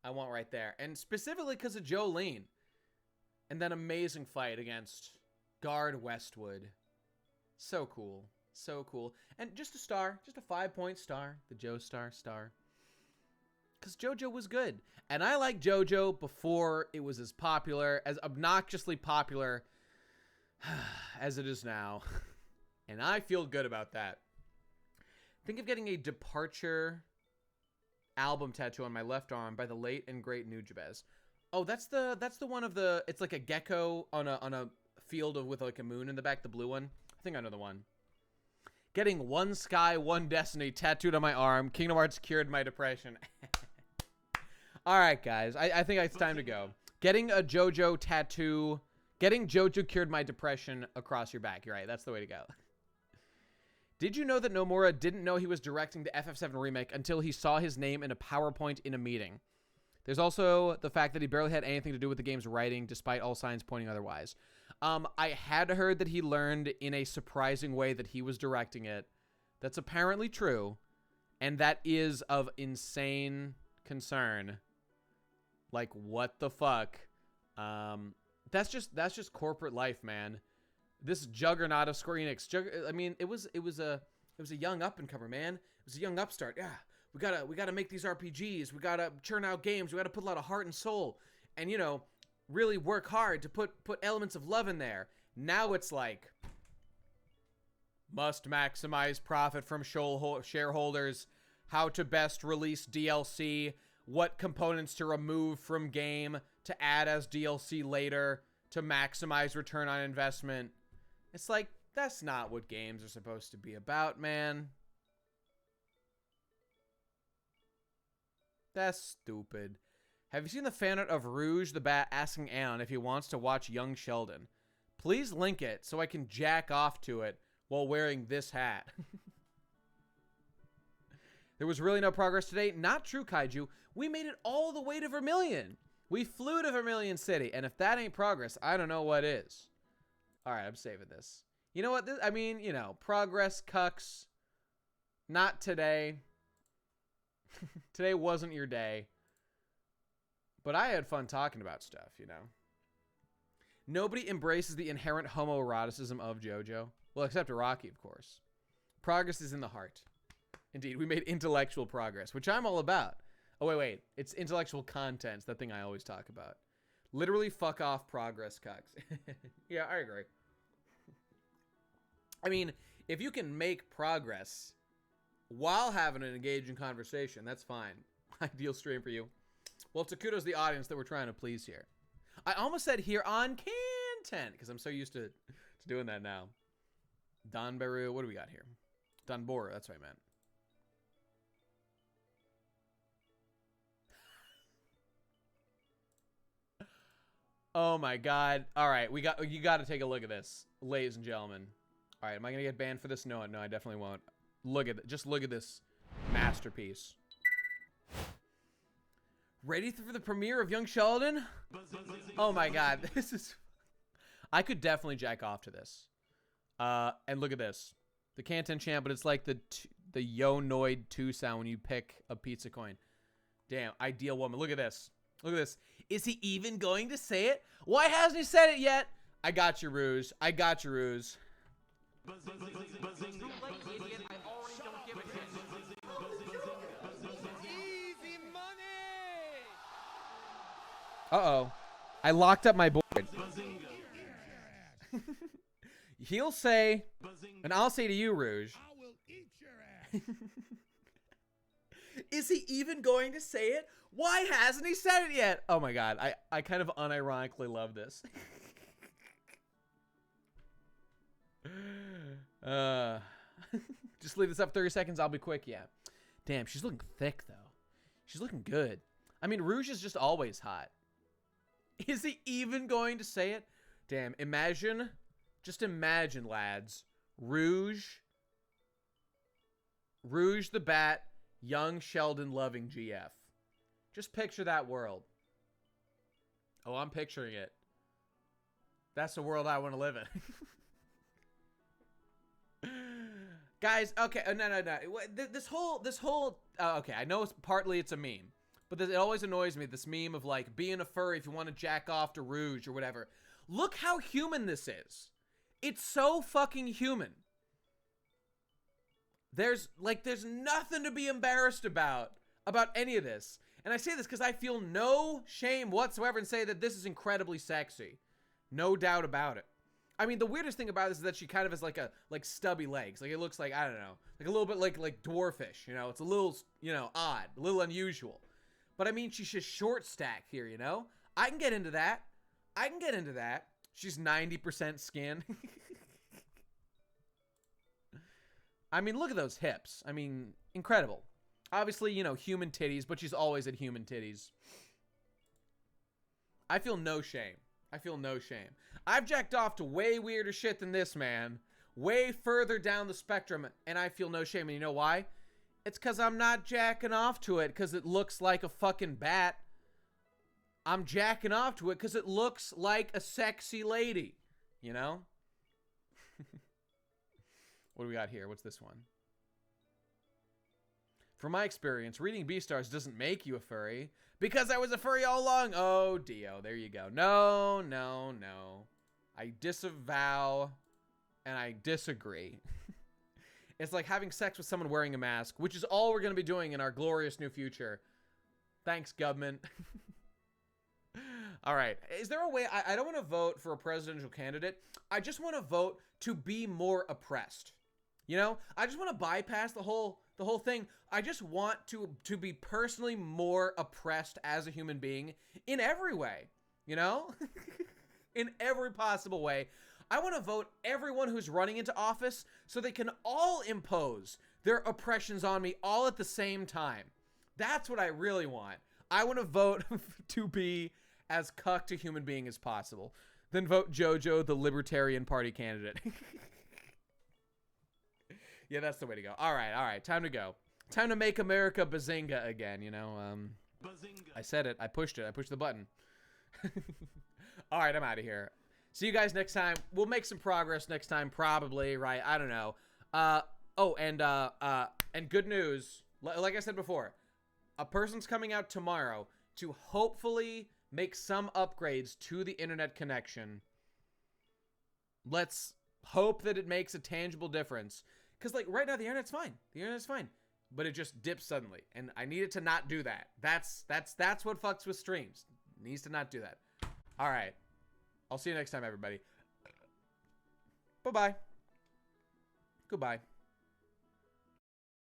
I want right there. And specifically because of Jolene. And that amazing fight against... Guard Westwood. So cool. So cool. And just a star. Just a 5-point star. The Joestar star. Because JoJo was good. And I liked JoJo before it was as popular, as obnoxiously popular as it is now. And I feel good about that. Think of getting a Departure album tattoo on my left arm by the late and great Nujabes. Oh, that's the one of the... It's like a gecko on a field with like a moon in the back, the blue one. I think I know the one. Getting one sky, one destiny tattooed on my arm. Kingdom Hearts cured my depression. All right, guys. I think it's time to go. Getting a JoJo tattoo. Getting JoJo cured my depression across your back. You're right. That's the way to go. Did you know that Nomura didn't know he was directing the FF7 remake until he saw his name in a PowerPoint in a meeting? There's also the fact that he barely had anything to do with the game's writing, despite all signs pointing otherwise. I had heard that he learned in a surprising way that he was directing it. That's apparently true, and that is of insane concern. Like, what the fuck? That's just corporate life, man. This juggernaut of Square Enix. I mean, it was a young up and comer, man. It was a young upstart. Yeah, we gotta make these RPGs. We gotta churn out games. We gotta put a lot of heart and soul, and you know, really work hard to put elements of love in there. Now it's like, must maximize profit from shareholders. How to best release DLC. What components to remove from game to add as DLC later to maximize return on investment. It's like, that's not what games are supposed to be about, man. That's stupid. Have you seen the fan art of Rouge the Bat asking Alan if he wants to watch Young Sheldon? Please link it so I can jack off to it while wearing this hat. There was really no progress today. Not true, Kaiju. We made it all the way to Vermilion. We flew to Vermilion City, and if that ain't progress, I don't know what is. All right, I'm saving this. You know what? I mean, you know, progress, cucks. Not today. Today wasn't your day. But I had fun talking about stuff, you know. Nobody embraces the inherent homoeroticism of JoJo. Well, except Rocky, of course. Progress is in the heart. Indeed, we made intellectual progress, which I'm all about. Oh, wait. It's intellectual content. It's that thing I always talk about. Literally, fuck off progress, cucks. Yeah, I agree. I mean, if you can make progress while having an engaging conversation, that's fine. Ideal stream for you. Well, to kudos the audience that we're trying to please here. I almost said here on content, because I'm so used to doing that now. Donbaru, what do we got here? Donboru, that's what I meant. Oh my god. All right, you got to take a look at this, ladies and gentlemen. All right, am I going to get banned for this? No, I definitely won't. Just look at this masterpiece. Ready for the premiere of Young Sheldon? Oh my god, this is... I could definitely jack off to this. And look at this. The Canton Champ, but it's like the Yo-Noid 2 sound when you pick a pizza coin. Damn, ideal woman. Look at this. Look at this. Is he even going to say it? Why hasn't he said it yet? I got you, Ruse. I got you, Ruse. Too late, idiot. I already don't give a shit. Easy money! Uh-oh. I locked up my board. He'll say, and I'll say to you, Rouge. I will eat your ass. Is he even going to say it? Why hasn't he said it yet? Oh my god, I kind of unironically love this. Just leave this up 30 seconds, I'll be quick, yeah. Damn, she's looking thick, though. She's looking good. I mean, Rouge is just always hot. Is he even going to say it? Damn, imagine, just imagine, lads. Rouge the Bat, Young Sheldon loving GF. Just picture that world. Oh, I'm picturing it. That's the world I want to live in. Guys, okay, no. This whole, okay, I know partly it's a meme, but it always annoys me, this meme of like being a furry if you want to jack off to Rouge or whatever. Look how human this is. It's so fucking human. There's nothing to be embarrassed about any of this. And I say this because I feel no shame whatsoever and say that this is incredibly sexy. No doubt about it. I mean, the weirdest thing about this is that she kind of has like stubby legs. Like it looks like, I don't know, like a little bit like dwarfish, you know? It's a little, you know, odd, a little unusual. But I mean, she's just short stacked here, you know? I can get into that. She's 90% skin. I mean, look at those hips. I mean, incredible. Obviously, you know, human titties, but she's always at human titties. I feel no shame. I feel no shame. I've jacked off to way weirder shit than this, man. Way further down the spectrum, and I feel no shame. And you know why? It's because I'm not jacking off to it because it looks like a fucking bat. I'm jacking off to it because it looks like a sexy lady. You know? What do we got here? What's this one? From my experience, reading B-stars doesn't make you a furry. Because I was a furry all along. Oh, Dio. There you go. No, no, no. I disavow and I disagree. It's like having sex with someone wearing a mask, which is all we're going to be doing in our glorious new future. Thanks, government. All right. Is there a way? I don't want to vote for a presidential candidate. I just want to vote to be more oppressed. You know, I just want to bypass the whole thing. I just want to be personally more oppressed as a human being in every way, you know? In every possible way. I want to vote everyone who's running into office so they can all impose their oppressions on me all at the same time. That's what I really want. I want to vote to be as cucked a human being as possible. Then vote JoJo, the Libertarian Party candidate. Yeah, that's the way to go. All right. Time to go. Time to make America bazinga again, you know? I said it. I pushed it. I pushed the button. All right, I'm out of here. See you guys next time. We'll make some progress next time, probably, right? I don't know. And good news. Like I said before, a person's coming out tomorrow to hopefully make some upgrades to the internet connection. Let's hope that it makes a tangible difference. Because, like, right now, the internet's fine. The internet's fine. But it just dips suddenly. And I need it to not do that. That's what fucks with streams. It needs to not do that. All right. I'll see you next time, everybody. Bye-bye. Goodbye.